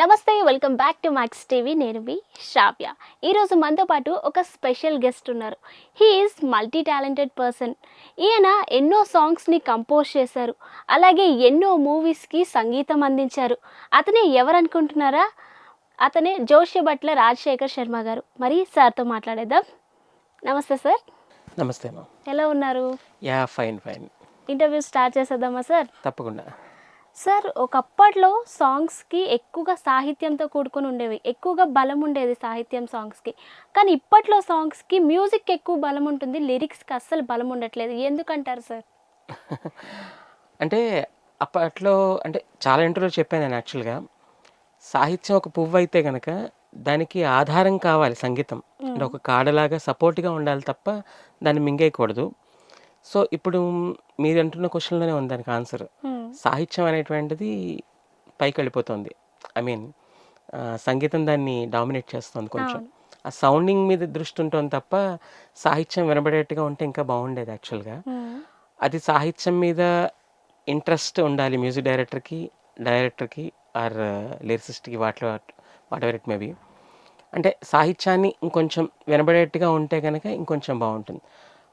నమస్తే welcome back to max TV. నేను మీ శ్రావ్య. ఈరోజు మనతో పాటు ఒక స్పెషల్ గెస్ట్ ఉన్నారు. He is multi talented person. ఈయన ఎన్నో సాంగ్స్ని కంపోజ్ చేశారు, అలాగే ఎన్నో మూవీస్కి సంగీతం అందించారు. అతనే ఎవరనుకుంటున్నారా? అతనే జోష్యభట్ల రాజశేఖర్ శర్మ గారు. మరి సార్తో మాట్లాడేద్దాం. నమస్తే సార్. నమస్తే అమ్మా. ఎలా ఉన్నారు? Yeah fine fine. Interview start చేసేద్దామా సార్? తప్పకుండా. సార్, ఒకప్పట్లో సాంగ్స్కి ఎక్కువగా సాహిత్యంతో కూడుకొని ఉండేవి, ఎక్కువగా బలం ఉండేది సాహిత్యం సాంగ్స్కి. కానీ ఇప్పట్లో సాంగ్స్కి మ్యూజిక్ ఎక్కువ బలం ఉంటుంది, లిరిక్స్కి అస్సలు బలం ఉండట్లేదు. ఎందుకంటారు సార్? అంటే అప్పట్లో అంటే చాలా ఇంటర్వ్యూలో చెప్పాను నేను యాక్చువల్గా. సాహిత్యం ఒక పువ్వు అయితే కనుక దానికి ఆధారం కావాలి సంగీతం. అంటే ఒక కాడలాగా సపోర్ట్గా ఉండాలి తప్ప దాన్ని మింగేయకూడదు. సో ఇప్పుడు మీరు అంటున్న క్వశ్చన్లోనే ఉంది దానికి ఆన్సర్. సాహిత్యం అనేటువంటిది పైకి వెళ్ళిపోతుంది. ఐ మీన్ సంగీతం దాన్ని డామినేట్ చేస్తుంది కొంచెం. ఆ సౌండింగ్ మీద దృష్టి ఉంటుంది తప్ప సాహిత్యం వినబడేట్టుగా ఉంటే ఇంకా బాగుండేది యాక్చువల్గా. అది సాహిత్యం మీద ఇంట్రెస్ట్ ఉండాలి మ్యూజిక్ డైరెక్టర్కి ఆర్ లిరిసిస్ట్కి, whatever it may be. అంటే సాహిత్యాన్ని ఇంకొంచెం వినబడేట్టుగా ఉంటే కనుక ఇంకొంచెం బాగుంటుంది.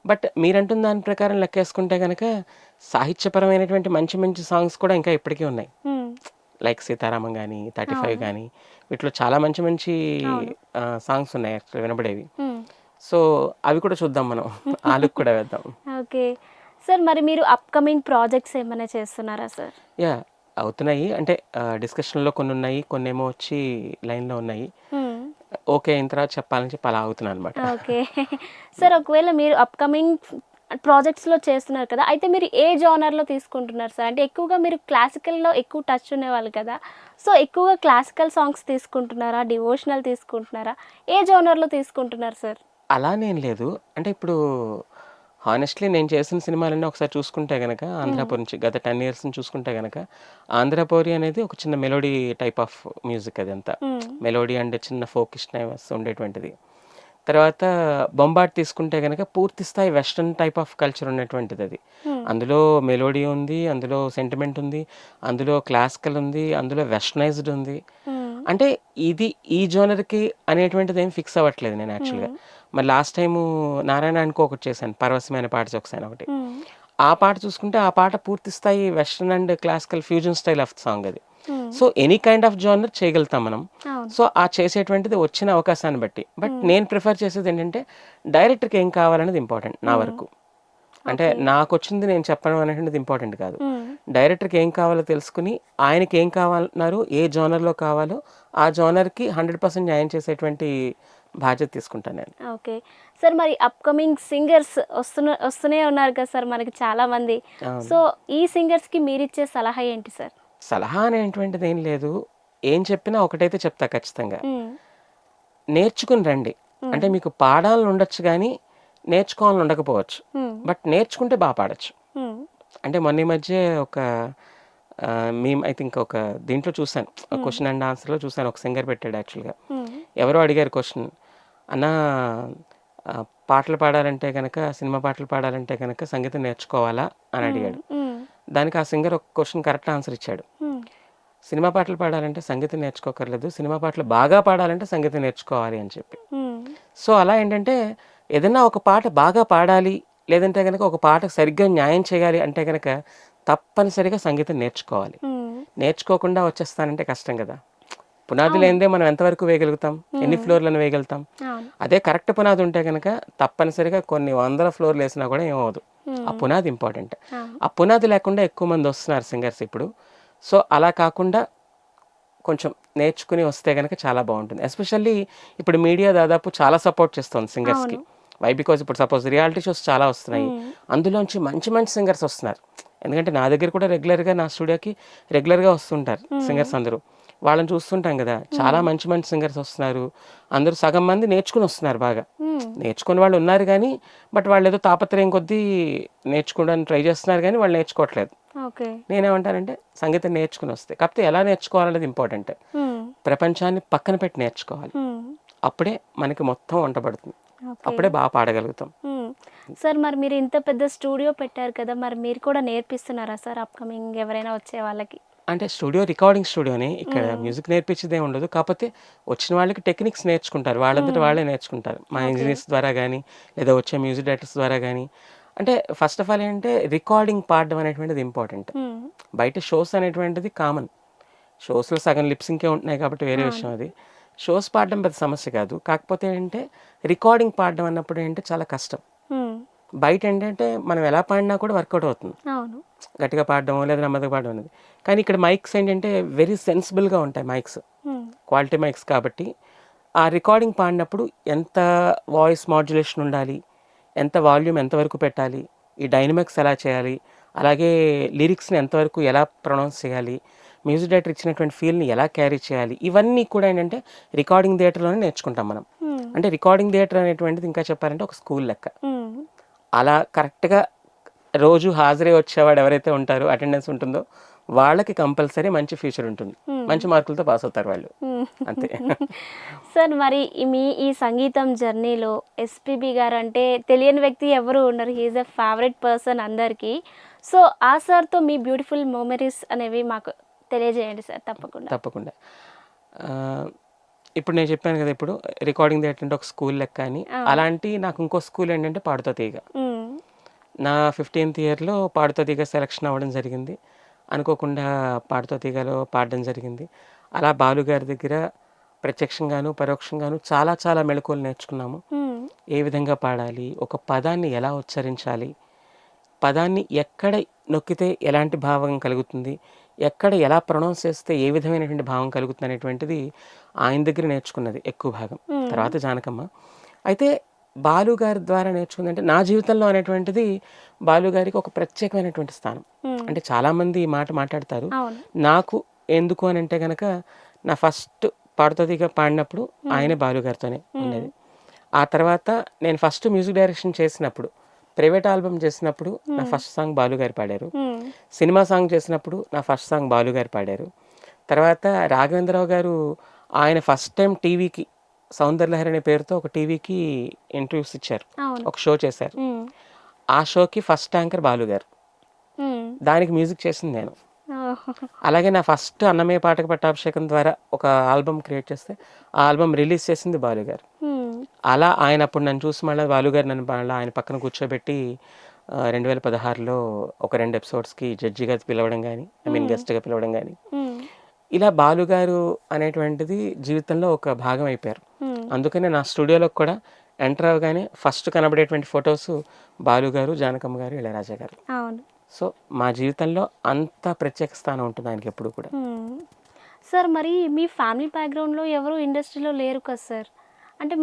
బట్ మీరంటున్న దాని ప్రకారం లెక్కేసుకుంటే కనుక సాహిత్యపరమైనటువంటి మంచి మంచి సాంగ్స్ కూడా ఇంకా ఇప్పటికీ ఉన్నాయి. లైక్ సీతారామం కానీ 35 కానీ వీటిలో చాలా మంచి మంచి సాంగ్స్ ఉన్నాయి యాక్చువల్ వినబడేవి. సో అవి కూడా చూద్దాం మనం. ఆలుకు కూడా వేద్దాం. ఓకే సార్, మరి మీరు అప్కమింగ్ ప్రాజెక్ట్స్ ఏమైనా చేస్తున్నారా సార్? యా అవుతున్నాయి. అంటే డిస్కషన్లో కొన్ని ఉన్నాయి, కొన్ని ఏమో వచ్చి లైన్లో ఉన్నాయి. ఓకే అయిన తర్వాత చెప్పాలని చెప్పి అలా అవుతున్నాను అనమాట. ఓకే సార్, ఒకవేళ మీరు అప్కమింగ్ ప్రాజెక్ట్స్లో చేస్తున్నారు కదా, అయితే మీరు ఏ జోనర్లో తీసుకుంటున్నారు సార్? అంటే ఎక్కువగా మీరు క్లాసికల్లో ఎక్కువ టచ్ ఉండేవాళ్ళు కదా, సో ఎక్కువగా క్లాసికల్ సాంగ్స్ తీసుకుంటున్నారా, డివోషనల్ తీసుకుంటున్నారా, ఏ జోనర్లో తీసుకుంటున్నారు సార్? అలానేం లేదు. అంటే ఇప్పుడు హానెస్ట్లీ నేను చేసిన సినిమాలన్నీ ఒకసారి చూసుకుంటే కనుక ఆంధ్రపూర్ నుంచి గత 10 years నుంచి చూసుకుంటే కనుక ఆంధ్రపూరి అనేది ఒక చిన్న మెలోడీ టైప్ ఆఫ్ మ్యూజిక్. అది అంతా మెలోడీ అండ్ చిన్న ఫోకిష్నెస్ ఉండేటువంటిది. తర్వాత బొంబాట్ తీసుకుంటే కనుక పూర్తి స్థాయి వెస్ట్రన్ టైప్ ఆఫ్ కల్చర్ ఉన్నటువంటిది అది. అందులో మెలోడీ ఉంది, అందులో సెంటిమెంట్ ఉంది, అందులో క్లాసికల్ ఉంది, అందులో వెస్టర్నైజ్డ్ ఉంది. అంటే ఇది ఈ జోనర్కి అనేటువంటిది ఏం ఫిక్స్ అవ్వట్లేదు నేను యాక్చువల్గా. మరి లాస్ట్ టైము నారాయణ అనుకో ఒకటి చేశాను, పరవశమైన పాట ఒకసారి ఒకటి. ఆ పాట చూసుకుంటే ఆ పాట పూర్తి స్థాయి western and classical fusion style of song అది. So any kind of genre చేయగలుగుతాం మనం. సో ఆ చేసేటువంటిది వచ్చిన అవకాశాన్ని బట్టి. బట్ నేను ప్రిఫర్ చేసేది ఏంటంటే డైరెక్టర్కి ఏం కావాలనేది ఇంపార్టెంట్ నా వరకు. అంటే నాకు వచ్చింది నేను చెప్పడం అనేటువంటిది ఇంపార్టెంట్ కాదు. డైరెక్టర్కి ఏం కావాలో తెలుసుకుని ఆయనకి ఏం కావాలన్నారు, ఏ జోనర్లో కావాలో ఆ జోనర్కి 100% న్యాయం చేసేటువంటి బాధ్యత తీసుకుంటాను నేను. ఓకే సార్, మరి అప్కమింగ్ సింగర్స్ వస్తూనే ఉన్నారు కదా సార్ మనకి చాలా మంది. సో ఈ సింగర్స్కి మీరు ఇచ్చే సలహా ఏంటి సార్? సలహా అనేటువంటిది ఏం లేదు. ఏం చెప్పినా ఒకటైతే చెప్తా ఖచ్చితంగా. నేర్చుకుని రండి. అంటే మీకు పాడాలని ఉండొచ్చు కానీ నేర్చుకోవాలని ఉండకపోవచ్చు. బట్ నేర్చుకుంటే బాగా పాడచ్చు. అంటే మొన్న ఈ మధ్య ఒక మేము ఐ థింక్ ఒక దీంట్లో చూశాను, క్వశ్చన్ అండ్ ఆన్సర్లో చూశాను. ఒక సింగర్ పెట్టాడు యాక్చువల్గా. ఎవరో అడిగారు క్వశ్చన్, అన్న పాటలు పాడాలంటే కనుక, సినిమా పాటలు పాడాలంటే కనుక సంగీతం నేర్చుకోవాలా అని అడిగాడు. దానికి ఆ సింగర్ ఒక క్వశ్చన్ కరెక్ట్ ఆన్సర్ ఇచ్చాడు. సినిమా పాటలు పాడాలంటే సంగీతం నేర్చుకోకర్లేదు, సినిమా పాటలు బాగా పాడాలంటే సంగీతం నేర్చుకోవాలి అని చెప్పి. సో అలా ఏంటంటే ఏదైనా ఒక పాట బాగా పాడాలి, లేదంటే కనుక ఒక పాటకు సరిగ్గా న్యాయం చేయాలి అంటే కనుక తప్పనిసరిగా సంగీతం నేర్చుకోవాలి. నేర్చుకోకుండా వచ్చేస్తానంటే కష్టం కదా. పునాది లేనిదే మనం ఎంతవరకు వేయగలుగుతాం, ఎన్ని ఫ్లోర్లను వేయగలుగుతాం. అదే కరెక్ట్ పునాది ఉంటే కనుక తప్పనిసరిగా కొన్ని 100 ఫ్లోర్లు వేసినా కూడా ఏమవదు. ఆ పునాది ఇంపార్టెంట్. ఆ పునాది లేకుండా ఎక్కువ మంది వస్తున్నారు సింగర్స్ ఇప్పుడు. సో అలా కాకుండా కొంచెం నేర్చుకుని వస్తే కనుక చాలా బాగుంటుంది. ఎస్పెషల్లీ ఇప్పుడు మీడియా దాదాపు చాలా సపోర్ట్ చేస్తుంది సింగర్స్కి. వై బికాజ్ ఇప్పుడు సపోజ్ రియాలిటీ షోస్ చాలా వస్తున్నాయి, అందులోంచి మంచి మంచి సింగర్స్ వస్తున్నారు. ఎందుకంటే నా దగ్గర కూడా రెగ్యులర్గా నా స్టూడియోకి రెగ్యులర్గా వస్తుంటారు సింగర్స్ అందరూ. వాళ్ళని చూస్తుంటాం కదా, చాలా మంచి మంచి సింగర్స్ వస్తున్నారు. అందరూ సగం మంది నేర్చుకుని వస్తున్నారు, బాగా నేర్చుకుని వాళ్ళు ఉన్నారు కానీ బట్ వాళ్ళు ఏదో తాపత్రయం కొద్దీ నేర్చుకోవడానికి ట్రై చేస్తున్నారు కానీ వాళ్ళు నేర్చుకోవట్లేదు. నేనేమంటానంటే సంగీతం నేర్చుకుని వస్తే, కాకపోతే ఎలా నేర్చుకోవాలనేది ఇంపార్టెంట్. ప్రపంచాన్ని పక్కన పెట్టి నేర్చుకోవాలి. అప్పుడే మనకి మొత్తం వంట పడుతుంది, అప్పుడే బాగా పాడగలుగుతాం. సార్, మరి మీరు ఇంత పెద్ద స్టూడియో పెట్టారు కదా, మరి మీరు కూడా నేర్పిస్తున్నారా సార్ అప్కమింగ్ ఎవరైనా వచ్చే వాళ్ళకి? అంటే స్టూడియో రికార్డింగ్ స్టూడియోనే. ఇక్కడ మ్యూజిక్ నేర్పించేదే ఉండదు. కాకపోతే వచ్చిన వాళ్ళకి టెక్నిక్స్ నేర్చుకుంటారు. వాళ్ళంతట వాళ్ళే నేర్చుకుంటారు. మా ఓకే. ఇంజినీర్స్ ద్వారా గానీ, లేదా వచ్చే మ్యూజిక్ డైరెక్టర్స్ ద్వారా గానీ. అంటే ఫస్ట్ ఆఫ్ ఆల్ ఏంటంటే రికార్డింగ్ పాడడం అనేటువంటిది ఇంపార్టెంట్. బయట షోస్ అనేటువంటిది కామన్. షోస్‌లో సగం లిప్ సింకే ఉంటున్నాయి కాబట్టి వేరే విషయం అవును. అది. షోస్ పాడడం పెద్ద సమస్య కాదు. కాకపోతే ఏంటంటే రికార్డింగ్ పాడడం అన్నప్పుడు ఏంటంటే చాలా కష్టం. హ్మ్. బయట ఏంటంటే మనం ఎలా పాడినా కూడా వర్కౌట్ అవుతుంది. అవును. గట్టిగా పాడడమో లేదా నెమ్మదిగా పాడడం అనేది. కానీ ఇక్కడ మైక్స్ ఏంటంటే వెరీ సెన్సిబుల్‌గా ఉంటాయి మైక్స్. హ్మ్. క్వాలిటీ మైక్స్ కాబట్టి ఆ రికార్డింగ్ పాడినప్పుడు ఎంత వాయిస్ మాడ్యులేషన్ ఉండాలి, ఎంత వాల్యూమ్ ఎంతవరకు పెట్టాలి, ఈ డైనమిక్స్ ఎలా చేయాలి, అలాగే లిరిక్స్‌ని ఎంతవరకు ఎలా ప్రొనౌన్స్ చేయాలి, మ్యూజిక్ డైరెక్టర్ ఇచ్చినటువంటి ఫీల్‌ని ఎలా క్యారీ చేయాలి, ఇవన్నీ కూడా ఏంటంటే రికార్డింగ్ థియేటర్‌లోనే నేర్చుకుంటాం మనం. హ్మ్. అంటే రికార్డింగ్ థియేటర్ అనేటువంటిది ఇంకా చెప్పాలంటే ఒక స్కూల్ లెక్క. హ్మ్. అలా కరెక్ట్‌గా రోజు హాజరై వచ్చేవాడు ఎవరైతే ఉంటారో, అటెండెన్స్ ఉంటుందో వాళ్ళకి కంపల్సరీ మంచి ఫ్యూచర్ ఉంటుంది. హ్మ్. మంచి మార్కులతో పాస్ అవుతారు వాళ్ళు. హ్మ్. అంతే. సార్ మరి ఈ సంగీతం జర్నీలో ఎస్‌పీబీ గారంటే తెలియని వ్యక్తి ఎవరు ఉండరు. He is a favourite person అందరికీ. సో, ఆ సార్‌తో మీ బ్యూటిఫుల్ మెమోరీస్ అనేవి మాకు తెలియజేయండి సార్ తప్పకుండా. తప్పకుండా. ఆహ్, ఇప్పుడు నేను చెప్పాను కదా! ఇప్పుడు రికార్డింగ్ థియేటర్ అంటే ఒక స్కూల్ లెక్క అని. అవును. అలాంటి నాకు ఇంకో స్కూల్ ఏంటంటే పాడుతా తీగ. హ్మ్. నా 15థ్ ఇయర్‌లో పాడుతా తీగ సెలక్షన్ అవ్వడం జరిగింది. అనుకోకుండా పాడుతా తీగలో పాడడం జరిగింది. అలా బాలుగారి దగ్గర ప్రత్యక్షంగాను, పరోక్షంగాను చాలా చాలా మెళకువలు నేర్చుకున్నాము. హ్మ్. ఏ విధంగా పాడాలి, ఒక పదాన్ని ఎలా ఉచ్చరించాలి, పదాన్ని ఎక్కడ నొక్కితే ఎలాంటి భావం కలుగుతుంది, ఎక్కడ ఎలా ప్రొనౌన్స్ చేస్తే ఏ విధమైనటువంటి భావం కలుగుతుంది అనేటువంటిది ఆయన దగ్గర నేర్చుకున్నది ఎక్కువ భాగం. హ్మ్. తర్వాత జానకమ్మ. అయితే బాలుగారి ద్వారా నేర్చుకుందంటే నా జీవితంలో అనేటువంటిది బాలుగారికి ఒక ప్రత్యేకమైనటువంటి స్థానం. హ్మ్. అంటే చాలామంది ఈ మాట మాట్లాడతారు. అవును. నాకు ఎందుకు అనంటే గనక నా ఫస్ట్ పాడుతదిగా పాడినప్పుడు ఆయనే బాలుగారితోనే ఉండేది. ఆ తర్వాత నేను ఫస్ట్ మ్యూజిక్ డైరెక్షన్ చేసినప్పుడు, ప్రైవేట్ ఆల్బమ్ చేసినప్పుడు నా ఫస్ట్ సాంగ్ బాలుగారు పాడారు. హ్మ్. సినిమా సాంగ్ చేసినప్పుడు నా ఫస్ట్ సాంగ్ బాలుగారు పాడారు. తర్వాత రాఘవేంద్రరావు గారు ఆయన ఫస్ట్ టైమ్ టీవీకి 'సౌందర్యలహరి' అనే పేరుతో ఒక టీవీకి ఇంటర్వ్యూస్ ఇచ్చారు. అవును. ఒక షో చేశారు. హ్మ్. ఆ షోకి ఫస్ట్ యాంకర్ బాలుగారు. హ్మ్. దానికి మ్యూజిక్ చేసింది నేను. ఓహ్! అలాగే నా ఫస్ట్ 'అన్నమయ్య పాటకు పట్టాభిషేకం' ద్వారా ఒక ఆల్బమ్ క్రియేట్ చేస్తే, ఆ ఆల్బమ్ రిలీజ్ చేసింది బాలుగారు. హ్మ్. అలా ఆయన అప్పుడు నన్ను చూసి మళ్ళా బాలుగారు నన్ను మళ్ళా ఆయన పక్కన కూర్చోబెట్టి 2016లో ఒక 2 ఎపిసోడ్స్‌కి జడ్జిగా పిలవడం గాని, హ్మ్. గెస్ట్‌గా పిలవడం గాని, హ్మ్. ఇలా బాలుగారు అనేటువంటిది జీవితంలో ఒక భాగం అయిపోయారు. హ్మ్. అందుకనే నా స్టూడియోలోకి కూడా ఎంటర్ అవ్వగానే ఫస్ట్ కనబడేటువంటి ఫోటోసు బాలుగారు, జానకమ్మ గారు, ఇళయరాజా గారు. అవును. సో, మా జీవితంలో అంత ప్రత్యేక స్థానం ఉంటుంది ఆయనకెప్పుడు కూడా. హ్మ్. సార్ మరి మీ ఫ్యామిలీ బ్యాక్‌గ్రౌండ్‌లో ఎవరు ఇండస్ట్రీలో లేరు కదా సార్. అంటే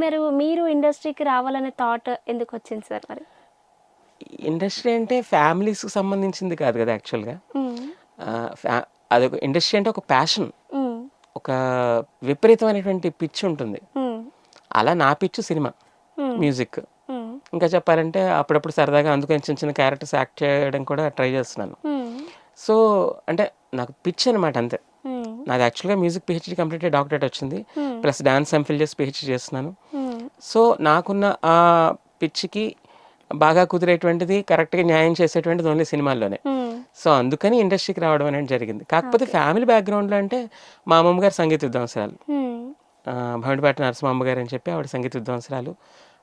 మీరు ఇండస్ట్రీకి రావాలనే థాట్ ఎందుకొచ్చింది సార్ మరి? ఇండస్ట్రీ అంటే ఫ్యామిలీస్‌కి సంబంధించింది కాదు కదా! యాక్చువల్‌గా. హ్మ్. ఆహ్, ఫ్యా అదొక ఇండస్ట్రీ అంటే ఒక ప్యాషన్. హ్మ్. ఒక విపరీతమైనటువంటి పిచ్ ఉంటుంది. హ్మ్. అలా నా పిచ్ సినిమా, హ్మ్. మ్యూజిక్. హ్మ్. ఇంకా చెప్పాలంటే అప్పుడప్పుడు సరదాగా అందుకని చిన్న చిన్న క్యారెక్టర్స్ యాక్ట్ చేయడం కూడా ట్రై చేస్తున్నాను. హ్మ్. సో, అంటే నాకు పిచ్ అనమాట అంతే. హ్మ్. నాది యాక్చువల్‌గా మ్యూజిక్ పీహెచ్‌డీ కంప్లీట్ అయ్యి డాక్టరేట్ వచ్చింది. హ్మ్. ప్లస్ డాన్స్ ఎంఫిల్ చేసి పీహెచ్‌డీ చేస్తున్నాను. హ్మ్. సో, నాకున్న ఆ పిచ్చికి బాగా కుదిరేటువంటిది, కరెక్ట్‌గా న్యాయం చేసేటువంటిది ఓన్లీ సినిమాల్లోనే. హ్మ్. సో, అందుకని ఇండస్ట్రీకి రావడం అనేది జరిగింది. కాకపోతే ఓకే. ఫ్యామిలీ బ్యాక్‌గ్రౌండ్‌లో అంటే మా అమ్మమ్మ గారు సంగీత విద్వాంసరాలు. హ్మ్. భమిడిపాటి నరసింహమ్మ గారు అని చెప్పి ఆవిడ సంగీత విద్వాంసరాలు.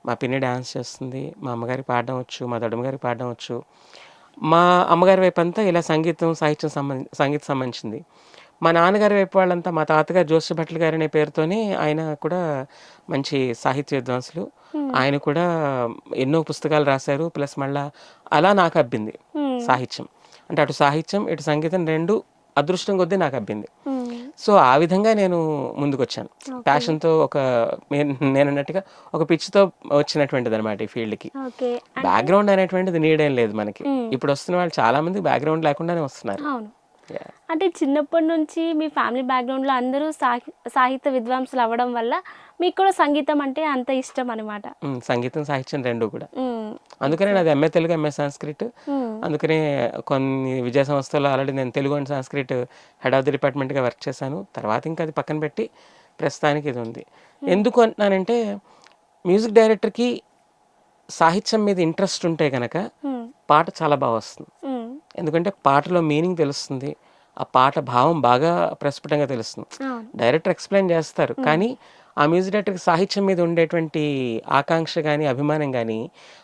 మా పిన్ని డాన్స్ చేస్తుంది. మా అమ్మగారికి పాడడం వచ్చు. మా దొడ్డమ్మ గారికి పాడడం వచ్చు. మా అమ్మగారి వైపంతా ఇలా సంగీతం, సాహిత్యం సంగీతం సంబంధించింది. మా నాన్నగారి వైపు వాళ్ళంతా మా తాతగారు జోస్య భట్ల గారు అనే పేరుతోనే ఆయన కూడా మంచి సాహిత్య విద్వాంసులు. హ్మ్. ఆయన కూడా ఎన్నో పుస్తకాలు రాశారు. ప్లస్ మళ్ళా అలా నాకు అబ్బింది హ్మ్. సాహిత్యం. అంటే అటు సాహిత్యం, ఇటు సంగీతం 2 అదృష్టం కొద్దీ నాకు అబ్బింది. హ్మ్. సో, ఆ విధంగా నేను ముందుకొచ్చాను. ఓకే. ప్యాషన్‌తో నేనన్నట్టుగా ఒక పిచ్చితో వచ్చినటువంటిదనమాట ఈ ఫీల్డ్‌కి. ఓకే. అంటే బ్యాక్‌గ్రౌండ్ అనేటువంటిది నీడేం లేదు మనకి. హ్మ్. ఇప్పుడొస్తున్న వాళ్ళు చాలా మంది బ్యాక్‌గ్రౌండ్ లేకుండానే వస్తున్నారు. అవును. యాహ్! అంటే చిన్నప్పటి నుంచి మీ ఫ్యామిలీ బ్యాక్‌గ్రౌండ్‌లో అందరూ సాహిత్య విద్వాంసులు అవ్వడం వల్ల మీకు కూడా సంగీతం అంటే అంత ఇష్టం అనమాట. సంగీతం, సాహిత్యం 2 కూడా. హ్మ్. అందుకనే ఎక్సలెంట్. నాది ఎంఏ తెలుగు, ఎంఏ సంస్కృత్. హ్మ్. అందుకనే కొన్ని విద్యా సంస్థల్లో ఆల్రెడీ నేను Telugu and Sanskrit head of the డిపార్ట్మెంట్‌గా వర్క్ చేశాను. తర్వాత ఇంకా అది పక్కన పెట్టి ప్రస్తుతానికి ఇది ఉంది. హ్మ్. ఎందుకు అంటున్నానంటే మ్యూజిక్ డైరెక్టర్‌కి సాహిత్యం మీద ఇంట్రెస్ట్ ఉంటే గనక హ్మ్. పాట చాలా బా వస్తుంది. హ్మ్. ఎందుకంటే పాటలో మీనింగ్ తెలుస్తుంది. ఆ పాట భావం బాగా ప్రస్ఫుటంగా తెలుస్తుంది. అవును. డైరెక్టర్ ఎక్స్‌ప్లెయిన్ చేస్తారు. కానీ ఆ మ్యూజిక్ డైరెక్టర్‌కి సాహిత్యం మీద ఉండేటువంటి ఆకాంక్ష గాని, అభిమానం గాని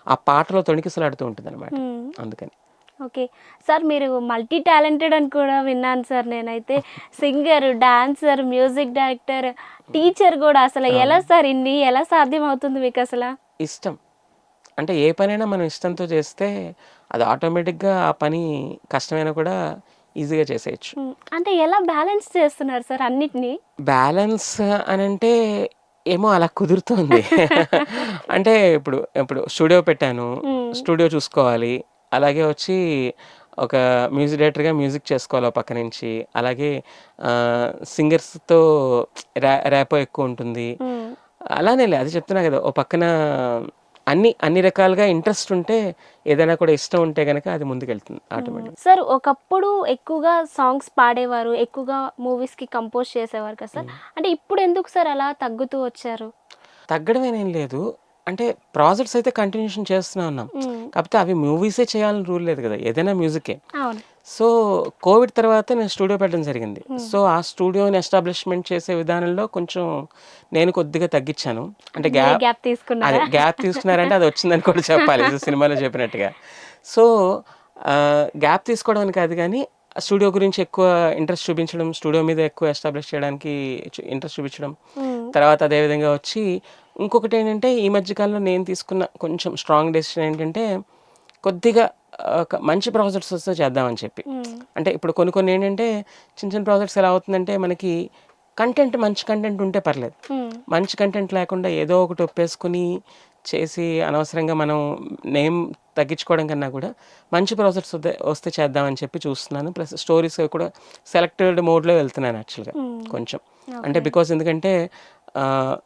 ఆ పాటలో తొణికిసలాడుతూ ఉంటుందనమాట. హ్మ్. అందుకని. ఓకే. సార్ మీరు మల్టీ టాలెంటెడ్ అని కూడా విన్నాను సార్ నేనైతే. Singer, dancer, music director, teacher గూడా. అసలు ఎలా అవును. సార్ ఇన్ని ఎలా సాధ్యమవుతుంది మీకసల? ఇష్టం. అంటే ఏ పనైనా మనం ఇష్టంతో చేస్తే అది ఆటోమేటిక్‌గా ఆ పని కష్టమైనా కూడా ఈజీగా చేసేయొచ్చు. అంటే ఎలా బ్యాలెన్స్ చేస్తున్నారు సార్ అన్నిటిని? బ్యాలెన్స్ అనంటే ఏమో అలా కుదురుతోంది. అంటే ఇప్పుడు ఇప్పుడు స్టూడియో పెట్టాను. హ్మ్. స్టూడియో చూసుకోవాలి. అలాగే వచ్చి ఒక మ్యూజిక్ డైరెక్టర్‌గా మ్యూజిక్ చేసుకోవాలి ఓ పక్క నుంచి. అలాగే సింగర్స్‌తో ర్యాపో ఎక్కువుంటుంది. హ్మ్. అలానేలే అది చెప్తున్నా కదా! ఓ పక్కన అన్ని రకాలుగా ఇంట్రెస్ట్ ఉంటే ఏదైనా కూడా ఇష్టం ఉంటే గనక అది ముందుకెళ్తుంది ఆటోమేటిక్‌గా. సార్ ఒకప్పుడు ఎక్కువగా సాంగ్స్ పాడేవారు. ఎక్కువగా మూవీస్‌కి కంపోజ్ చేసేవారు కదా సార్. హ్మ్. అంటే ఇప్పుడు ఎందుకు సార్ అలా తగ్గుతూ వచ్చారు? తగ్గడమేనేం లేదు. అంటే ప్రాజెక్ట్స్ అయితే కంటిన్యూషన్ చేస్తూనే ఉన్నాం. హ్మ్. కాపోతే అవి మూవీసే చేయాలని రూల్ లేదు గదా! ఏదైనా మ్యూజికే. అవును. సో, కోవిడ్ తర్వాత నేను స్టూడియో పెట్టడం జరిగింది. హ్మ్. సో, ఆ స్టూడియోని ఎస్టాబ్లిష్‌మెంట్ చేసే విధానంలో కొంచెం నేను కొద్దిగా తగ్గిచ్చాను. అంటే మీరే గ్యాప్ గ్యాప్ అదే తీసుకున్నారా? గ్యాప్ తీసుకున్నారంటే అది వచ్చిందని కూడా చెప్పాలి. సినిమాలో చెప్పినట్టుగా. సో, గ్యాప్ తీసుకోవడం అని కాదు గానీ, స్టూడియో గురించి ఎక్కువ ఇంట్రెస్ట్ చూపించడం, స్టూడియో మీద ఎక్కువ ఎస్టాబ్లిష్ చేయడానికి ఇంట్రెస్ట్ చూపించడం. హ్మ్. తర్వాత అదే విధంగా వచ్చి ఇంకొకటేంటంటే, ఈ మధ్య కాలంలో నేను తీసుకున్న కొంచెం స్ట్రాంగ్ డెసిషన్ ఏంటంటే, కొద్దిగా ఒక మంచి ప్రాజెక్ట్స్ వస్తే చేద్దామని చెప్పి. హ్మ్. అంటే ఇప్పుడు కొన్ని కొన్ని ఏంటంటే, చిన్న చిన్న ప్రాజెక్ట్స్ ఎలా అవుతుందంటే, మనకి మంచి కంటెంట్ ఉంటే పర్లేదు. హ్మ్. మంచి కంటెంట్ లేకుండా ఏదో ఒకటి ఒప్పేసుకొని, చేసి అనవసరంగా మనం నేమ్ తగ్గించుకోవడం కన్నా కూడా, మంచి ప్రాజెక్ట్స్ వస్తే చేద్దామని చెప్పి చూస్తున్నాను. ప్లస్ స్టోరీస్ కూడా సెలెక్టెడ్ మోడ్‌లో వెళ్తున్నాను యాక్చువల్‌గా హ్మ్. కొంచెం. అంటే ఓకే. బికాజ్ ఎందుకంటే ఆహ్,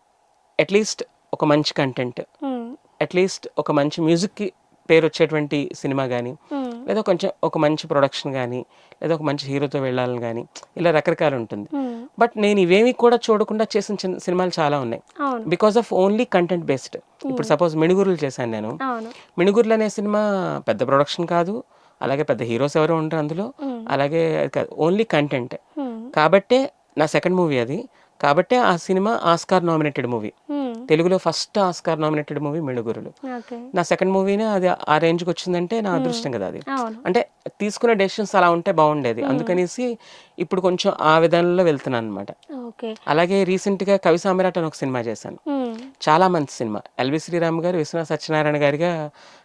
అట్‌లీస్ట్ ఒక మంచి కంటెంట్, హ్మ్. అట్‌లీస్ట్ ఒక మంచి మ్యూజిక్‌కి పేరొచ్చేటువంటి సినిమా గాని, హ్మ్. లేదా కొంచెం ఒక మంచి ప్రొడక్షన్ గాని, లేదా ఒక మంచి హీరోతో వెళ్ళాలని గాని, ఇలా రకరకాలుంటుంది. హ్మ్. బట్ నేను ఇవేమి కూడా చూడకుండా చేసిన సినిమాలు చాలా ఉన్నాయి. అవును. Because of only content based. ఇప్పుడు హ్మ్. సపోజ్ 'మిణుగురులు' చేశాను నేను. అవును. 'మిణుగురులు' అనే సినిమా పెద్ద ప్రొడక్షన్ కాదు. అలాగే పెద్ద హీరోస్ ఎవరు ఉండరు అందులో. హ్మ్. అలాగే అది కాదు. Only content. హ్మ్. కాబట్టే నా సెకండ్ మూవీ అది. కాబట్టే ఆ cinema Oscar nominated movie. Hmm. తెలుగులో first Oscar nominated movie 'Minugurulu.' Okay. నా సెకండ్ మూవీనే అది ఆ రేంజ్‌కొచ్చిందంటే నా హ్మ్. అదృష్టం కదా అది. అవును. అంటే తీసుకునే డెసిషన్స్ అలా ఉంటే బావుండేది. హ్మ్. అందుకనేసి ఇప్పుడు కొంచెం ఆ విధానంలో వెళ్తున్నాననమాట. ఓకే. అలాగే రీసెంట్‌గా 'కవి సామ్రాట్' అని ఒక సినిమా చేశాను. హ్మ్. చాలా మంచి సినిమా. 'ఎల్వి శ్రీరామ్' గారు, 'విశ్వనాథ్ సత్యనారాయణ' గారిగా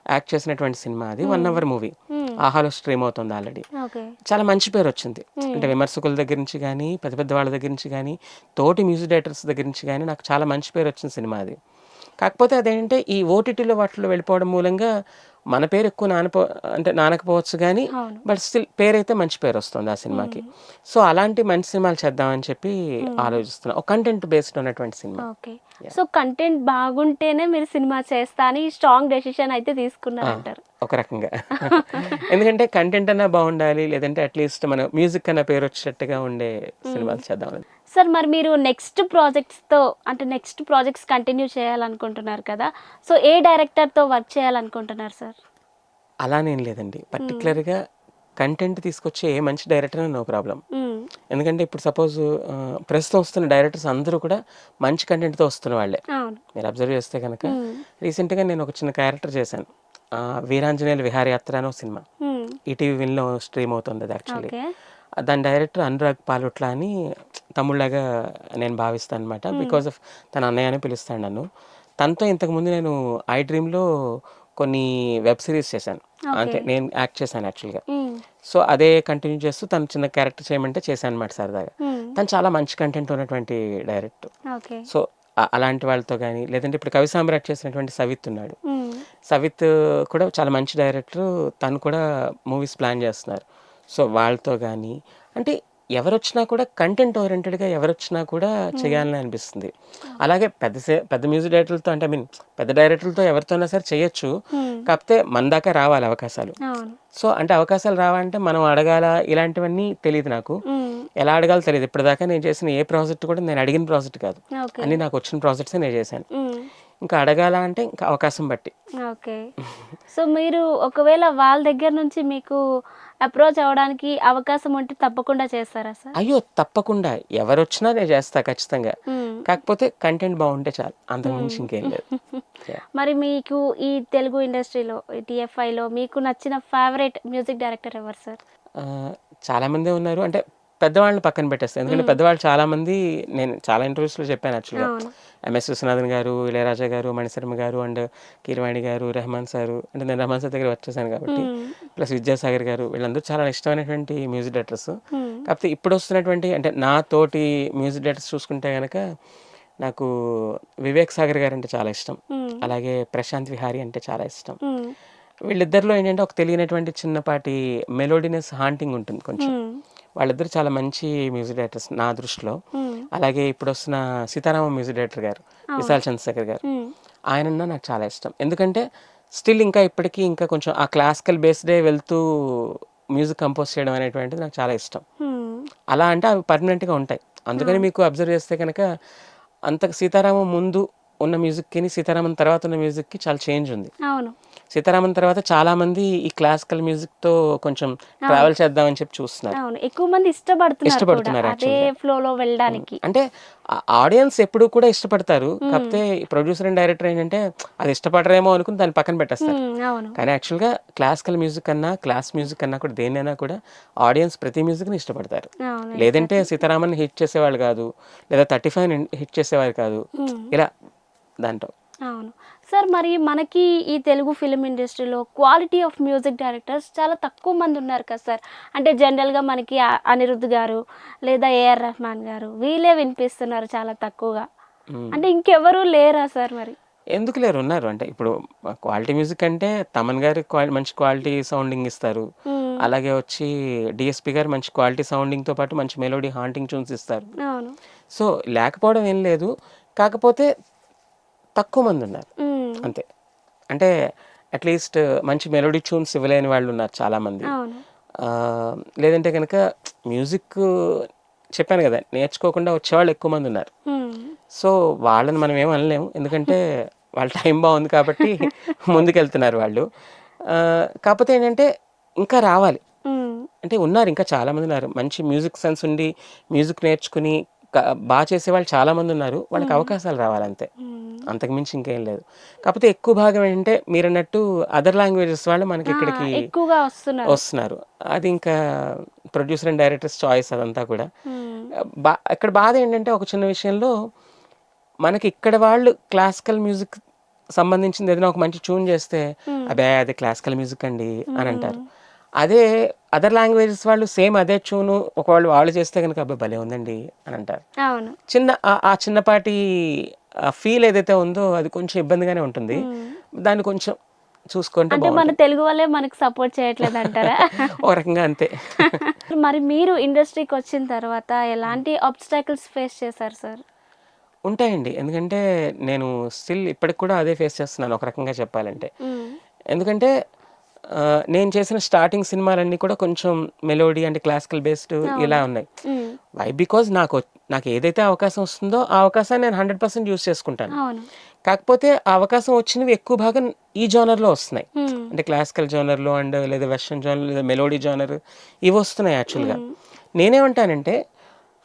యాక్ట్ చేసినటువంటి సినిమా అది. 1 హ్మ్. Hour movie. హ్మ్. ఆహాలో స్ట్రీమ్ అవుతుంది ఆల్రెడీ. ఓకే. చాలా మంచి పేరొచ్చింది. హ్మ్. అంటే విమర్శకుల దగ్గర నుంచి గానీ, పెద్ద పెద్ద వాళ్ళ దగ్గర నుంచి గానీ, తోటి మ్యూజిక్ డైరెక్టర్స్ దగ్గర నుంచి గానీ నాకు చాలా మంచి పేరొచ్చిన సినిమా అది. కాకపోతే అదేంటంటే ఈ ఓటీటీలో వాటిలో వెళ్ళిపోవడం మూలంగా మన పేరు ఎక్కువ అంటే నానకపోవచ్చు గానీ, అవును. బట్ స్టిల్ పేరైతే మంచి పేరొస్తుంది ఆ సినిమాకి. హ్మ్. సో, అలాంటి మంచి సినిమాలు చేద్దామని చెప్పి హ్మ్. ఆలోచిస్తున్నా. ఒక కంటెంట్ బేస్డ్ ఉన్నటువంటి cinema. Okay. Yeah! So, content బాగుంటేనే మీరు సినిమా చేస్తా అని స్ట్రాంగ్ డెసిషన్ అయితే ఆ! తీసుకున్నారంటారు. ఒక రకంగా. ఎందుకంటే కంటెంట్ అన్నా బావుండాలి. లేదంటే అట్‌లీస్ట్ మన మ్యూజిక్ అన్నా పేరొచ్చేటట్టుగా ఉండే హ్మ్. సినిమాలు చేద్దామని. సార్ మరి మీరు నెక్స్ట్ ప్రాజెక్ట్స్ కంటిన్యూ చేయాలనుకుంటున్నారు కదా! సో, ఏ డైరెక్టర్‌తో వర్క్ చేయాలనుకుంటున్నారు సార్? అలానేం లేదండి. హ్మ్. పర్టిక్యులర్‌గా కంటెంట్ తీసుకొచ్చే ఏ మంచి డైరెక్టర్ అయినా నో ప్రాబ్లమ్. హ్మ్. ఎందుకంటే ఇప్పుడు సపోజ్ ప్రస్తుతం వస్తున్న డైరెక్టర్స్ అందరూ కూడా మంచి కంటెంట్‌తో వస్తున్న వాళ్ళే. అవును. మీరు అబ్జర్వ్ చేస్తే గనక హ్మ్. రీసెంట్‌గా నేను ఒక చిన్న క్యారెక్టర్ చేశాను. 'వీరాంజనేయులు విహారయాత్ర' అని ఒక సినిమా. హ్మ్. ఈటీవీ విన్‌లో స్ట్రీమ్ అవుతుంది అది యాక్చువల్లీ. ఓకే. దాని డైరెక్టర్ అనురాగ్ పాలుట్ల అని తమ్ముడిలాగా నేను భావిస్తాననమాట. హ్మ్. బికాజ్ ఆఫ్ తన అన్నయ్య అని పిలుస్తాడు నన్ను. తనతో ఇంతకుముందు నేను 'ఐ డ్రీమ్‌లో' కొన్ని వెబ్ సీరీస్ చేశాను. ఓకే. అంటే నేను యాక్ట్ చేశాను యాక్చువల్‌గా. హ్మ్. సో, అదే కంటిన్యూ చేస్తూ తను చిన్న క్యారెక్టర్ చేయమంటే చేశాననమాట సరదాగా. హ్మ్. తను చాలా మంచి కంటెంట్ ఉన్నటువంటి డైరెక్టర్. ఓకే. సో, అలాంటి వాళ్ళతో గాని, లేదంటే ఇప్పుడు 'కవి సామ్రాట్' చేసినటువంటి సవిత్ ఉన్నాడు. హ్మ్. సవిత్ కూడా చాలా మంచి డైరెక్టరు. తను కూడా మూవీస్ ప్లాన్ చేస్తున్నారు. సో, వాళ్ళతో గాని అంటే ఎవరొచ్చినా కూడా కంటెంట్ ఓరియెంటెడ్‌గా ఎవరొచ్చినా కూడా హ్మ్. చేయాలని అనిపిస్తుంది. అలాగే పెద్ద మ్యూజిక్ డైరెక్టర్లతో అంటే ఐ మీన్ పెద్ద డైరెక్టర్లతో ఎవరితోనా సరే చేయొచ్చు. హ్మ్. కాకపోతే మన దాకా రావాలి అవకాశాలు. అవును. సో, అంటే అవకాశాలు రావాలంటే మనం అడగాలా ఇలాంటివన్నీ తెలీదు నాకు. హ్మ్. ఎలా అడగాలో తెలీదు. ఇప్పటిదాకా నేను చేసిన ఏ ప్రాజెక్ట్ కూడా నేను అడిగిన ప్రాజెక్ట్ కాదు. ఓకే. అన్నీ నాకొచ్చిన ప్రాజెక్ట్సే నేను చేశాను. హ్మ్. ఇంకా అడగాలా అంటే ఇంకా అవకాశం బట్టి. ఓకే. సో, మీరు ఒకవేళ వాళ్ళ దగ్గర నుంచి మీకు అప్రోచ్ అవ్వడానికి అవకాశం ఉంటే తప్పకుండా చేస్తారా సార్? అయ్యో! తప్పకుండా. ఎవరొచ్చినా నేను చేస్తా ఖచ్చితంగా. హ్మ్. కాకపోతే కంటెంట్ బావుంటే చాలు. అంతకు మించి ఇంకేం లేదు. యాహ్! మరి మీకు ఈ తెలుగు ఇండస్ట్రీలో టీఎఫ్ఐలో మీకు నచ్చిన ఫేవరెట్ మ్యూజిక్ డైరెక్టర్ ఎవరు సార్? చాలామందే ఉన్నారు. అంటే పెద్దవాళ్ళని పక్కన పెట్టేస్తా. ఎందుకంటే పెద్దవాళ్ళు చాలామంది నేను చాలా ఇంటర్వ్యూస్‌లో చెప్పాను యాక్చువల్‌గా. అవును. ఎంఎస్ విశ్వనాథన్ గారు, ఇళయరాజా గారు, మణిశర్మ గారు అండ్ కీరవాణి గారు, రెహమాన్ సారు అంటే నేను రెహమాన్ సార్ దగ్గర వర్క్ చేశాను కాబట్టి. ప్లస్ విద్యాసాగర్ గారు వీళ్ళందరూ చాలా ఇష్టమైనటువంటి మ్యూజిక్ డైరెక్టర్స్. కాకపోతే ఇప్పుడొస్తున్నటువంటి అంటే నా తోటి మ్యూజిక్ డైరెక్టర్స్ చూసుకుంటే గనక నాకు వివేక్ సాగర్ గారంటే చాలా ఇష్టం. అలాగే ప్రశాంత్ విహారీ అంటే చాలా ఇష్టం. వీళ్ళిద్దరిలో ఏంటంటే ఒక తెలియనటువంటి చిన్నపాటి మెలోడినెస్ హాంటింగ్ ఉంటుంది కొంచెం. వాళ్ళిద్దరు చాలా మంచి మ్యూజిక్ డైరెక్టర్స్ నా దృష్టిలో. అలాగే ఇప్పుడొస్తున్న సీతారామ మ్యూజిక్ డైరెక్టర్ గారు విశాల్ చంద్రశేఖర్ గారు. ఆయనన్నా నాకు చాలా ఇష్టం. ఎందుకంటే స్టిల్ ఇంకా ఇప్పటికీ ఇంకా కొంచెం ఆ క్లాసికల్ బేస్డే వెళ్తూ మ్యూజిక్ కంపోజ్ చేయడం అనేటువంటిది నాకు చాలా ఇష్టం. అలా అంటే అవి పర్మనెంట్‌గా ఉంటాయి. అందుకని మీకు అబ్జర్వ్ చేస్తే కనుక అంత సీతారామం ముందు ఉన్న మ్యూజిక్‌కిని, సీతారామం తర్వాత ఉన్న మ్యూజిక్‌కి చాలా చేంజ్ ఉంది. అవును. సీతారామన్ తర్వాత చాలామంది ఈ క్లాసికల్ మ్యూజిక్‌తో కొంచెం ట్రావెల్ చేద్దామని చెప్పి చూస్తున్నారు. అవును. ఎక్కువ మంది ఇష్టపడుతున్నారు కూడా అదే యాక్చువల్‌గా. ఫ్లోలో వెళ్ళడానికి. అంటే ఆడియన్స్ ఎప్పుడూ కూడా ఇష్టపడతారు. కాకపోతే ప్రొడ్యూసర్ అండ్ డైరెక్టర్ ఏంటంటే అది ఇష్టపడరేమో అనుకుని దాన్ని పక్కన పెట్టేస్తారు. అవును. కానీ యాక్చువల్‌గా క్లాసికల్ మ్యూజిక్ కన్నా, క్లాస్ మ్యూజిక్ కన్నా కూడా దేన్నైనా కూడా ఆడియన్స్ ప్రతి మ్యూజిక్‌ని ఇష్టపడతారు. అవును. లేదంటే సీతారామన్ని హిట్ చేసేవాళ్ళు కాదు. లేదా 35ని హిట్ చేసేవారు కాదు. ఇలా దాంట్లో. అవును. సార్ మరి మనకి ఈ తెలుగు ఫిల్మ్ ఇండస్ట్రీలో క్వాలిటీ ఆఫ్ మ్యూజిక్ డైరెక్టర్స్ చాలా తక్కువ మంది ఉన్నారు కదా సార్. అంటే జనరల్‌గా మనకి అనిరుద్ గారు లేదా ఏఆర్ రెహమాన్ గారు వీళ్ళే వినిపిస్తున్నారు చాలా తక్కువగా. అంటే ఇంకెవరు లేరా సార్ మరి? ఎందుకు లేరు ఉన్నారు. అంటే ఇప్పుడు క్వాలిటీ మ్యూజిక్ అంటే తమన్ గారు మంచి క్వాలిటీ సౌండింగ్ ఇస్తారు. అలాగే వచ్చి డీఎస్‌పీ గారు మంచి క్వాలిటీ సౌండింగ్‌తో పాటు మంచి మెలోడీ హాంటింగ్ ట్యూన్స్ ఇస్తారు. అవును. సో, లేకపోవడం ఏం లేదు. కాకపోతే తక్కువ మంది ఉన్నారు. అంతే. అంటే అట్‌లీస్ట్ మంచి మెలోడీ ట్యూన్స్ ఇవ్వలేని వాళ్ళు ఉన్నారు చాలామంది. అవును. లేదంటే గనక మ్యూజిక్ చెప్పాను గదా! నేర్చుకోకుండా వచ్చేవాళ్ళు ఎక్కువ మంది ఉన్నారు. సో, వాళ్ళని మనం ఏమి అనలేము. ఎందుకంటే వాళ్ళ టైం బాగుంది కాబట్టి ముందుకెళ్తున్నారు వాళ్ళు. కాకపోతే ఏంటంటే ఇంకా రావాలి. అంటే ఉన్నారు ఇంకా చాలామంది ఉన్నారు. మంచి మ్యూజిక్ సెన్స్ ఉండి, మ్యూజిక్ నేర్చుకుని చేసేవాళ్ళు చాలామంది ఉన్నారు. వాళ్ళకి అవకాశాలు రావాలంతే. అంతకు మించి ఇంకేం లేదు. కాకపోతే ఎక్కువ భాగం ఏంటంటే మీరన్నట్టు అదర్ లాంగ్వేజెస్ వాళ్ళు మనకి ఇక్కడికి ఎక్కువగా వస్తున్నారు. అది ఇంకా ప్రొడ్యూసర్ అండ్ డైరెక్టర్స్ చాయిస్ అదంతా కూడా. ఇక్కడ బాధ ఏంటంటే ఒక చిన్న విషయంలో మనకి ఇక్కడ వాళ్ళు క్లాసికల్ మ్యూజిక్ సంబంధించింది ఏదైనా ఒక మంచి ట్యూన్ చేస్తే అబ్బే అది క్లాసికల్ మ్యూజిక్ అండి అని అంటారు. అదే అదర్ లాంగ్వేజెస్ వాళ్ళు సేమ్ అదే ట్యూను ఒకవేళ వాళ్ళు చేస్తే కనుక అబ్బాయి భలే ఉందండి అని అంటారు. అవును. ఆ చిన్నపాటి ఫీల్ ఏదైతే ఉందో అది కొంచెం ఇబ్బందిగానే ఉంటుంది. దాన్ని కొంచెం చూసుకుంటే అంటే మన తెలుగు వాళ్ళే మనకు సపోర్ట్ చేయట్లేదు అంటారా? ఒక రకంగా అంతే. మరి మీరు ఇండస్ట్రీకి వచ్చిన తర్వాత ఎలాంటి ఆబ్స్టాకిల్స్ ఫేస్ చేశారు సార్? ఉంటాయండి. ఎందుకంటే నేను స్టిల్ ఇప్పటికి కూడా అదే ఫేస్ చేస్తున్నాను ఒక రకంగా చెప్పాలంటే. ఎందుకంటే నేను చేసిన స్టార్టింగ్ సినిమాలన్నీ కూడా కొంచెం మెలోడీ అంటే క్లాసికల్ బేస్డ్ ఇలా ఉన్నాయి. వై బికాజ్ నాకు ఏదైతే అవకాశం వస్తుందో ఆ అవకాశాన్ని నేను 100% యూజ్ చేసుకుంటాను. కాకపోతే ఆ అవకాశం వచ్చినవి ఎక్కువ భాగం ఈ జోనర్‌లో వస్తున్నాయి. అంటే క్లాసికల్ జోనర్‌లో అండ్ లేదా వెస్టర్న్ జోనర్ లేదా మెలోడీ జోనర్ ఇవి వస్తున్నాయి యాక్చువల్‌గా. నేనేమంటానంటే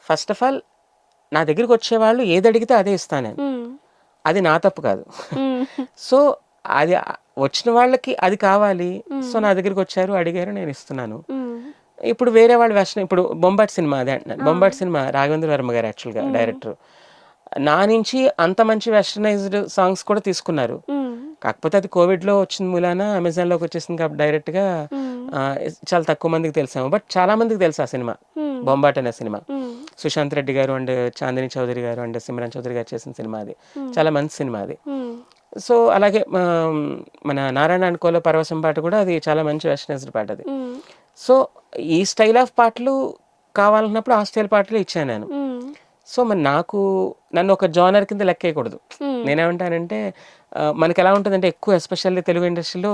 ఫస్ట్ ఆఫ్ ఆల్ నా దగ్గరికి వచ్చేవాళ్ళు ఏది అడిగితే అదే ఇస్తాను నేను. అది నా తప్పు కాదు. సో, అది వచ్చిన వాళ్ళకి అది కావాలి. సో, నా దగ్గరికి వచ్చారు, అడిగారు, నేను ఇస్తున్నాను. ఇప్పుడు వేరే వాళ్ళు వెస్టర్న్ ఇప్పుడు 'బొంబాట్' సినిమా అదే అంటున్నాను. 'బొంబాట్' సినిమా రాఘవేంద్ర వర్మ గారు యాక్చువల్‌గా డైరెక్టర్. నా నుంచి అంత మంచి వెస్టర్నైజ్డ్ సాంగ్స్ కూడా తీసుకున్నారు. కాకపోతే అది కోవిడ్‌లో వచ్చిన మూలాన అమెజాన్‌లోకి వచ్చేసింది కాబట్టి డైరెక్ట్‌గా చాలా తక్కువ మందికి తెలిసాము. బట్ చాలా మందికి తెలుసు ఆ సినిమా 'బొంబాట్' అనే సినిమా. సుశాంత్ రెడ్డి గారు అండ్ చాందిని చౌదరి గారు అండ్ సిమ్రన్ చౌదరి గారు చేసిన సినిమా అది. చాలా మంచి సినిమా అది. సో, అలాగే మన 'నారాయణ అండ్ కోలో' పరవశం పాట కూడా అది చాలా మంచి వెస్టర్నైజ్డ్ పాట అది. సో, ఈ స్టైల్ ఆఫ్ పాటలు కావాలన్నప్పుడు ఆ స్టైల్ పాటలు ఇచ్చాను నేను. సో, మరి నన్ను ఒక జోనర్ కింద లెక్కేయకూడదు. నేనేమంటానంటే మనకి ఎలా ఉంటుందంటే ఎక్కువ ఎస్పెషల్లీ తెలుగు ఇండస్ట్రీలో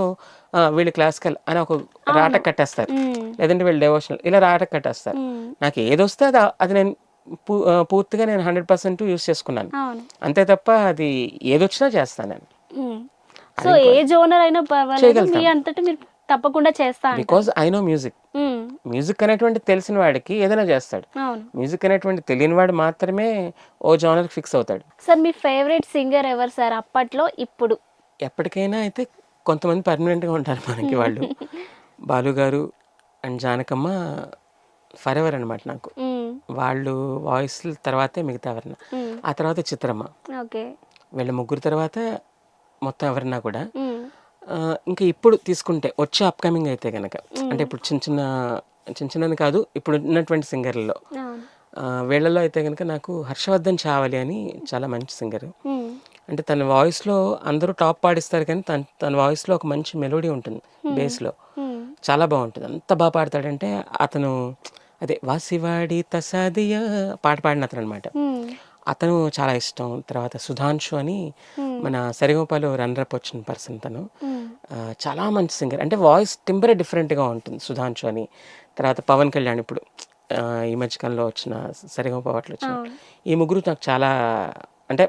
వీళ్ళు క్లాసికల్ అని ఒక రాటకు కట్టేస్తారు. లేదంటే వీళ్ళు డెవోషనల్ ఇలా రాటకు కట్టేస్తారు. నాకు ఏదొస్తే అది నేను పూర్తిగా నేను 100% యూజ్ చేసుకున్నాను. అంతే తప్ప అది ఏదొచ్చినా చేస్తాను నేను. సో ఏ జోనర్ అయినా పర్వాలేదు మీ అంతటా మీరు తప్పకుండా చేస్తా అంటారు. Because I know music. Hmm. Music అనేటువంటి తెలిసిన వాడికి ఏదైనా చేస్తాడు. అవును. మ్యూజిక్ అనేటువంటి తెలియని వాడు మాత్రమే ఓ జానర్ ఫిక్స్ అవుతాడు. సార్ మీ ఫేవరెట్ సింగర్ ఎవరు సార్ అప్పట్లో ఇప్పుడు? ఎప్పటికైనా అయితే కొంతమంది పర్మనెంట్గా ఉంటారు మనకి వాళ్ళు. బాలు గారు అండ్ జానకమ్మ ఫర్ ఎవర్ అనమాట నాకు. మ్మ్. వాళ్ళు వాయిస్ తర్వాతే మిగతా ఎవరన్నా. మ్మ్. ఆ తర్వాత చిత్రమ్మ. ఓకే. వీళ్ళ ముగ్గురు తర్వాత మొత్తం ఎవరన్నా కూడా. మ్మ్. ఇంకా ఇప్పుడు తీసుకుంటే వచ్చే అప్కమింగ్ అయితే కనుక, అంటే ఇప్పుడు చిన్నది కాదు, ఇప్పుడు ఉన్నటువంటి సింగర్లలో అవును. వీళ్ళలో అయితే కనుక నాకు హర్షవర్ధన్ చావలి అని చాలా మంచి సింగర్. మ్మ్. అంటే తన వాయిస్లో అందరూ టాప్ పాడిస్తారు కానీ తన వాయిస్లో ఒక మంచి మెలోడీ ఉంటుంది బేస్లో. మ్మ్. చాలా బాగుంటుంది. అంత బాగా పాడతాడంటే అతను అదే వాసివాడి తసాదియా పాట పాడిన అతను అనమాట. మ్మ్. అతను చాలా ఇష్టం. తర్వాత సుధాంశు అని మన సరిగమపలో రన్నరప్ వచ్చిన పర్సన్ తను. మ్మ్. చాలా మంచి సింగర్. అంటే వాయిస్ టింబరే డిఫరెంట్గా ఉంటుంది సుధాంశు అని. తర్వాత పవన్ కళ్యాణ్ ఇప్పుడు ఈ మధ్యకాలంలో వచ్చిన సరిగమప వాటిలో వచ్చిన అవును. ఈ ముగ్గురు నాకు చాలా, అంటే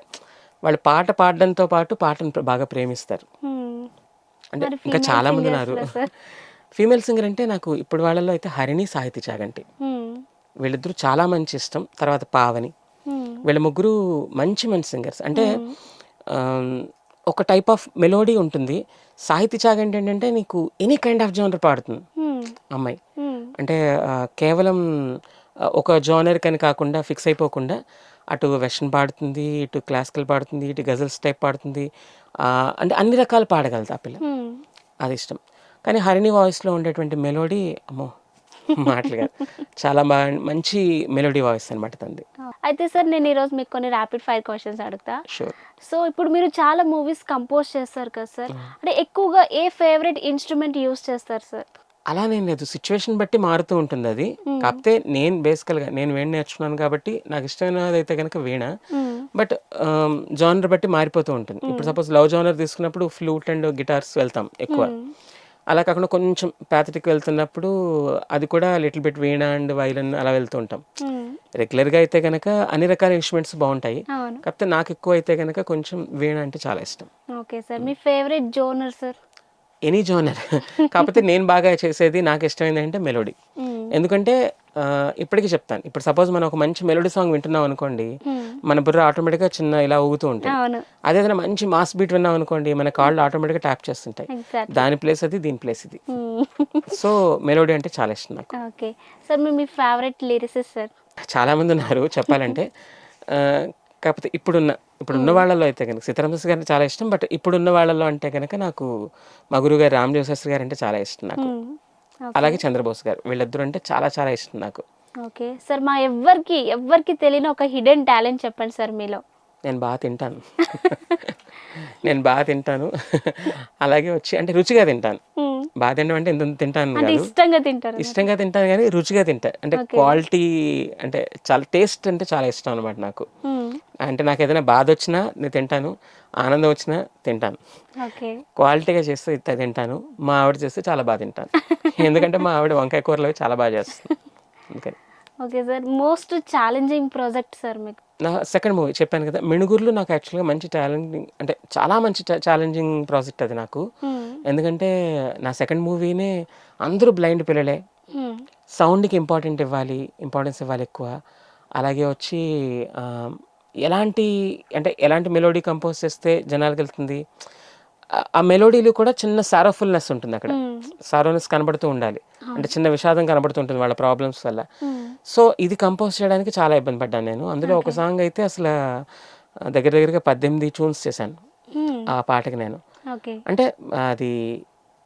వాళ్ళు పాట పాడడంతో పాటు పాటను బాగా ప్రేమిస్తారు. మ్మ్. అంటే మరి ఇంకా female చాలా మంది singers ఉన్నారు. లో సార్? ఫీమేల్ సింగర్ అంటే నాకు ఇప్పుడు వాళ్ళలో అయితే హరిణి, సాహితీ చాగంటి, మ్మ్. వీళ్ళిద్దరూ చాలా మంచి ఇష్టం. తర్వాత పావని, మ్మ్. వీళ్ళ ముగ్గురు మంచి మంచి సింగర్స్. అంటే ఒక టైప్ ఆఫ్ మెలోడీ ఉంటుంది. సాహితీ చాగంటి ఏంటంటే నీకు ఎనీ కైండ్ ఆఫ్ జానర్ పాడుతుంది మ్మ్. అమ్మాయి. మ్మ్. అంటే కేవలం ఒక జానర్ కని కాకుండా ఫిక్స్ అయిపోకుండా అటు వెస్టర్న్ పాడుతుంది, ఇటు క్లాసికల్ పాడుతుంది, ఇటు గజల్స్ టైప్ పాడుతుంది. అంటే అన్ని రకాలు పాడగలదు ఆ పిల్ల. మ్మ్. అది ఇష్టం. కానీ హరిణి వాయిస్లో ఉండేటువంటి మెలోడీ అమ్మో మాటలు కాదు, చాలా బాగా మంచి మెలోడీ వాయిస్ అనమాట తనది. అయితే సార్ నేను ఈరోజు మీకు కొన్ని ర్యాపిడ్ ఫైర్ క్వశ్చన్స్ అడుగుతా. షూర్. సో ఇప్పుడు మీరు చాలా మూవీస్ కంపోజ్ చేస్తారు కదా సార్, అంటే ఎక్కువగా ఏ ఫేవరెట్ ఇన్స్ట్రుమెంట్ యూస్ చేస్తారు సార్? అలానేం లేదు, సిచ్యువేషన్ బట్టి మారుతూ ఉంటుంది అది. కాకపోతే నేను బేసికల్గా నేను వీణ నేర్చుకున్నాను కాబట్టి నాకు ఇష్టమైనది అయితే కనుక వీణ. బట్ జానర్ బట్టి మారిపోతూ ఉంటుంది. ఇప్పుడు సపోజ్ లవ్ జానర్ తీసుకున్నప్పుడు ఫ్లూట్ అండ్ గిటార్స్ వెళ్తాం ఎక్కువ. అలా కాకుండా కొంచెం ప్యాథటిక్ వెళ్తున్నప్పుడు అది కూడా లిటిల్ బిట్ వీణ అండ్ వైలన్ అలా వెళ్తూ ఉంటాం. రెగ్యులర్గా అయితే కనుక అన్ని రకాల ఇన్స్ట్రుమెంట్స్ బాగుంటాయి. అవును. కాకపోతే నాకు ఎక్కువ అయితే కనుక కొంచెం వీణ అంటే చాలా ఇష్టం. ఓకే సార్, మీ favourite genre sir? Any genre. కాకపోతే నేను బాగా చేసేది నాకు ఇష్టమైంది అంటే మెలోడీ. ఎందుకంటే ఇప్పటికీ చెప్తాను, ఇప్పుడు సపోజ్ మనం ఒక మంచి మెలోడీ సాంగ్ వింటున్నాం అనుకోండి, మన బుర్ర ఆటోమేటిక్గా చిన్న ఇలా ఊగుతూ ఉంటుంది. అవును. అదే ఏదైనా మంచి మాస్ బీట్ విన్నాం అనుకోండి, మన కాళ్ళు ఆటోమేటిక్గా ట్యాప్ చేస్తుంటాయి. ఎగ్జాక్ట్. దాని ప్లేస్ అది, దీని ప్లేస్ ఇది. సో మెలోడీ అంటే చాలా ఇష్టం నాకు. ఓకే సార్, మీ ఫేవరెట్ లిరిసిస్ట్ సార్? చాలామంది ఉన్నారు చెప్పాలంటే. కాకపోతే ఇప్పుడున్న వాళ్ళలో అయితే కనుక సీతారామశాస్త్రి గారిని చాలా ఇష్టం. బట్ ఇప్పుడున్న వాళ్ళలో అంటే కనుక నాకు మా గురువు గారు రామజోగశాస్త్రి గారు అంటే చాలా ఇష్టం నాకు. అలాగే చంద్రబోస్ గారు, వీళ్ళిద్దరు అంటే చాలా చాలా ఇష్టం నాకు. ఓకే సార్, మా ఎవ్వరికి తెలియని ఒక హిడెన్ టాలెంట్ చెప్పండి సార్ మీలో. నేను బాగా తింటాను. నేను బాగా తింటాను. అలాగే వచ్చి అంటే రుచిగా తింటాను. బాగా తినడం అంటే ఎంత తింటాను అంటే కాదు, ఇష్టంగా తింటారు? ఇష్టంగా తింటాను కానీ రుచిగా తింటాను. అంటే క్వాలిటీ, అంటే చాలా టేస్ట్ అంటే చాలా ఇష్టం అనమాట నాకు. అంటే నాకు ఏదైనా బాధ వచ్చినా నేను తింటాను, ఆనందం వచ్చినా తింటాను. ఓకే. క్వాలిటీగా చేస్తే ఇంత తింటాను. మా ఆవిడ చేస్తే చాలా బాగా తింటాను. ఎందుకంటే మా ఆవిడ వంకాయ కూరలు అవి చాలా బాగా చేస్తుంది అందుకని. Okay sir, most challenging project sir మీకు? నా సెకండ్ మూవీ చెప్పాను కదా, మిణుగురులు, నాకు యాక్చువల్గా మంచి ఛాలెంజింగ్, అంటే చాలా మంచి ఛాలెంజింగ్ ప్రాజెక్ట్ అది నాకు. ఎందుకంటే నా సెకండ్ మూవీనే అందరూ బ్లైండ్ పిల్లలే, సౌండ్కి ఇంపార్టెన్స్ ఇవ్వాలి ఎక్కువ. అలాగే వచ్చి ఎలాంటి మెలోడీ కంపోజ్ చేస్తే జనాలకు వెళ్తుంది, ఆ మెలోడీలు కూడా చిన్న సారోఫుల్నెస్ ఉంటుంది అక్కడ. సారోనెస్ కనబడుతూ ఉండాలి, అంటే చిన్న విషాదం కనబడుతుంటుంది వాళ్ళ ప్రాబ్లమ్స్ వల్ల. సో ఇది కంపోజ్ చేయడానికి చాలా ఇబ్బంది పడ్డాను నేను. అందులో ఒక సాంగ్ అయితే అసలు దగ్గరగా 18 ట్యూన్స్ చేశాను ఆ పాటకి నేను. అంటే అది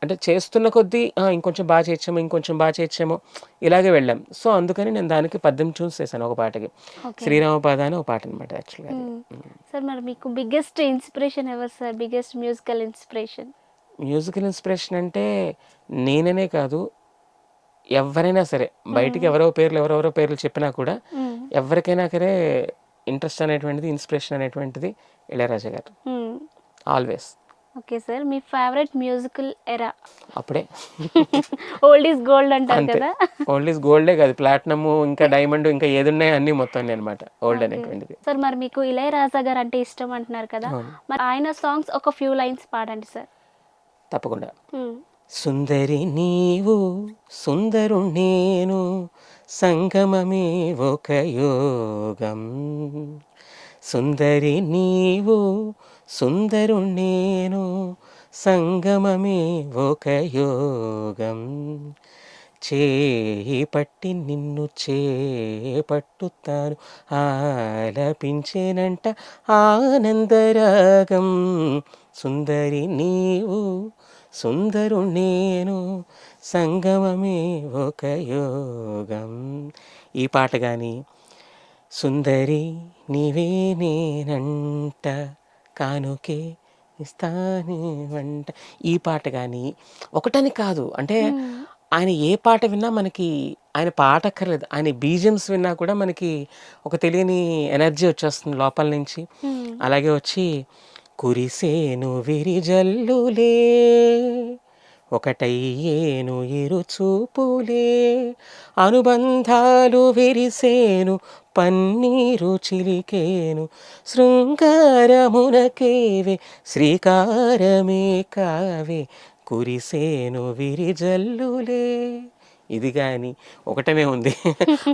అంటే చేస్తున్న కొద్దీ ఇంకొంచెం బాగా చేయొచ్చేమో ఇలాగే వెళ్ళాం. సో అందుకని నేను దానికి 18 ట్యూన్స్ చేశాను ఒక పాటకి. శ్రీరామపాద అని ఒక పాట అనమాట యాక్చువల్గా. సార్ మరి మీకు బిగ్గెస్ట్ ఇన్స్పిరేషన్ ఎవరు sir? Biggest musical inspiration? Musical inspiration అంటే నేననే కాదు, ఎవరైనా సరే బయటికి ఎవరెవరో పేర్లు చెప్పినా కూడా ఎవరికైనా సరే ఇంట్రెస్ట్ అనేటువంటిది, ఇన్స్పిరేషన్ అనేటువంటిది ఇళయరాజా గారు ఆల్వేస్. ఓకే సార్, మీ ఫేవరెట్ మ్యూజికల్ ఎరా? అప్పుడే ఓల్డ్ ఈజ్ గోల్డ్ అంటారు కదా. ఓల్డ్ ఈజ్ గోల్డే కాదు, ప్లాటినమ్ ఇంకా డైమండ్ ఇంకా ఏది ఉన్నాయి అన్ని మొత్తం అనమాట ఓల్డ్ అనేటువంటిది. సార్ మరి మీకు ఇళయరాజా గారు అంటే ఇష్టం అంటున్నారు కదా, మరి ఆయన సాంగ్స్ ఒక ఫ్యూ లైన్స్ పాడండి సార్. తప్పకుండా. సుందరి నీవు సుందరు నేను సంగమమే ఒక యోగం. సుందరి నీవు సుందరు నేను సంగమమే ఒక యోగం. చేయి పట్టి నిన్ను చేపట్టుతాను ఆలపించేనంట ఆనందరాగం. సుందరి నీవు సుందరు నేను సంగమమే ఒక యోగం. ఈ పాట కానీ సుందరి నీవే నేనంట కానుకే ఇస్తానే వంట, ఈ పాట కానీ ఒకటని కాదు, అంటే ఆయన ఏ పాట విన్నా మనకి ఆయన పాట అక్కర్లేదు, ఆయన బీజిఎమ్స్ విన్నా కూడా మనకి ఒక తెలియని ఎనర్జీ వచ్చేస్తుంది లోపల నుంచి. అలాగే వచ్చి కురిసేను విరిజల్లులే ఒకటయ్యేను ఇరుచూపులే అనుబంధాలు విరిసేను పన్నీరు చిలికేను శృంగారమునకేవే శ్రీకారమే కావే కురిసేను విరిజల్లులే. ఇది కానీ ఒకటనే ఉంది.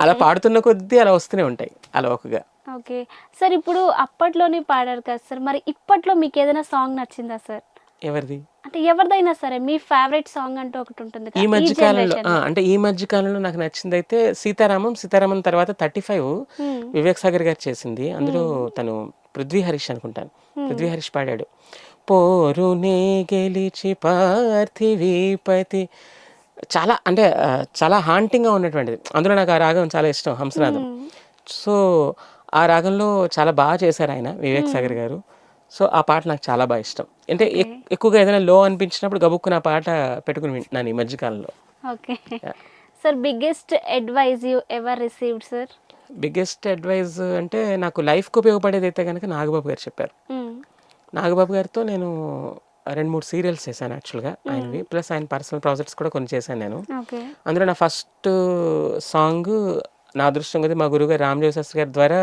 అలా పాడుతున్న కొద్దీ అలా వస్తూనే ఉంటాయి అలవకగా. ఓకే సార్, ఇప్పుడు అప్పట్లోనే పాడారు కదా సార్, మరి ఇప్పట్లో మీకు ఏదైనా సాంగ్ నచ్చిందా సార్? ఎవరిది? అంటే ఎవరిదైనా సరే మీ ఫేవరెట్ సాంగ్ అంటూ ఒకటి ఉంటుంది కదా, ఈ ఈ మధ్య కాలంలో జనరేషన్. అంటే ఈ మధ్య కాలంలో నాకు నచ్చింది అయితే సీతారామం తర్వాత 35 వివేక్ సాగర్ గారు చేసింది. అందులో తను పృథ్వీ హరీష్ అనుకుంటాను, పృథ్వీ హరీష్ పాడాడు. పోరునే గెలిచి పార్థివీపతి, చాలా అంటే చాలా హాంటింగ్గా ఉన్నటువంటిది. అందులో నాకు ఆ రాగం చాలా ఇష్టం, హంసనాదం. సో ఆ రాగంలో చాలా బాగా చేశారు ఆయన వివేక్ సాగర్ గారు. సో ఆ పాట నాకు చాలా బాగా ఇష్టం. అంటే ఎక్కువగా ఏదైనా లో అనిపించినప్పుడు గబుక్కున ఆ పాట పెట్టుకుని వింటున్నాను ఈ మధ్యకాలంలో. Okay sir, biggest advice you ever received sir? Biggest advice అంటే నాకు లైఫ్కి ఉపయోగపడేది అయితే కనుక నాగబాబు గారు చెప్పారు. నాగబాబు గారితో నేను 2-3 సీరియల్స్ చేశాను యాక్చువల్గా ఆయనవి, ప్లస్ ఆయన పర్సనల్ ప్రాజెక్ట్స్ కూడా కొన్ని చేశాను నేను. ఓకే అందులో నా ఫస్ట్ సాంగ్ నా అదృష్టం కొద్దీ మా గురువుగారు రామజోగి శాస్త్రి గారి ద్వారా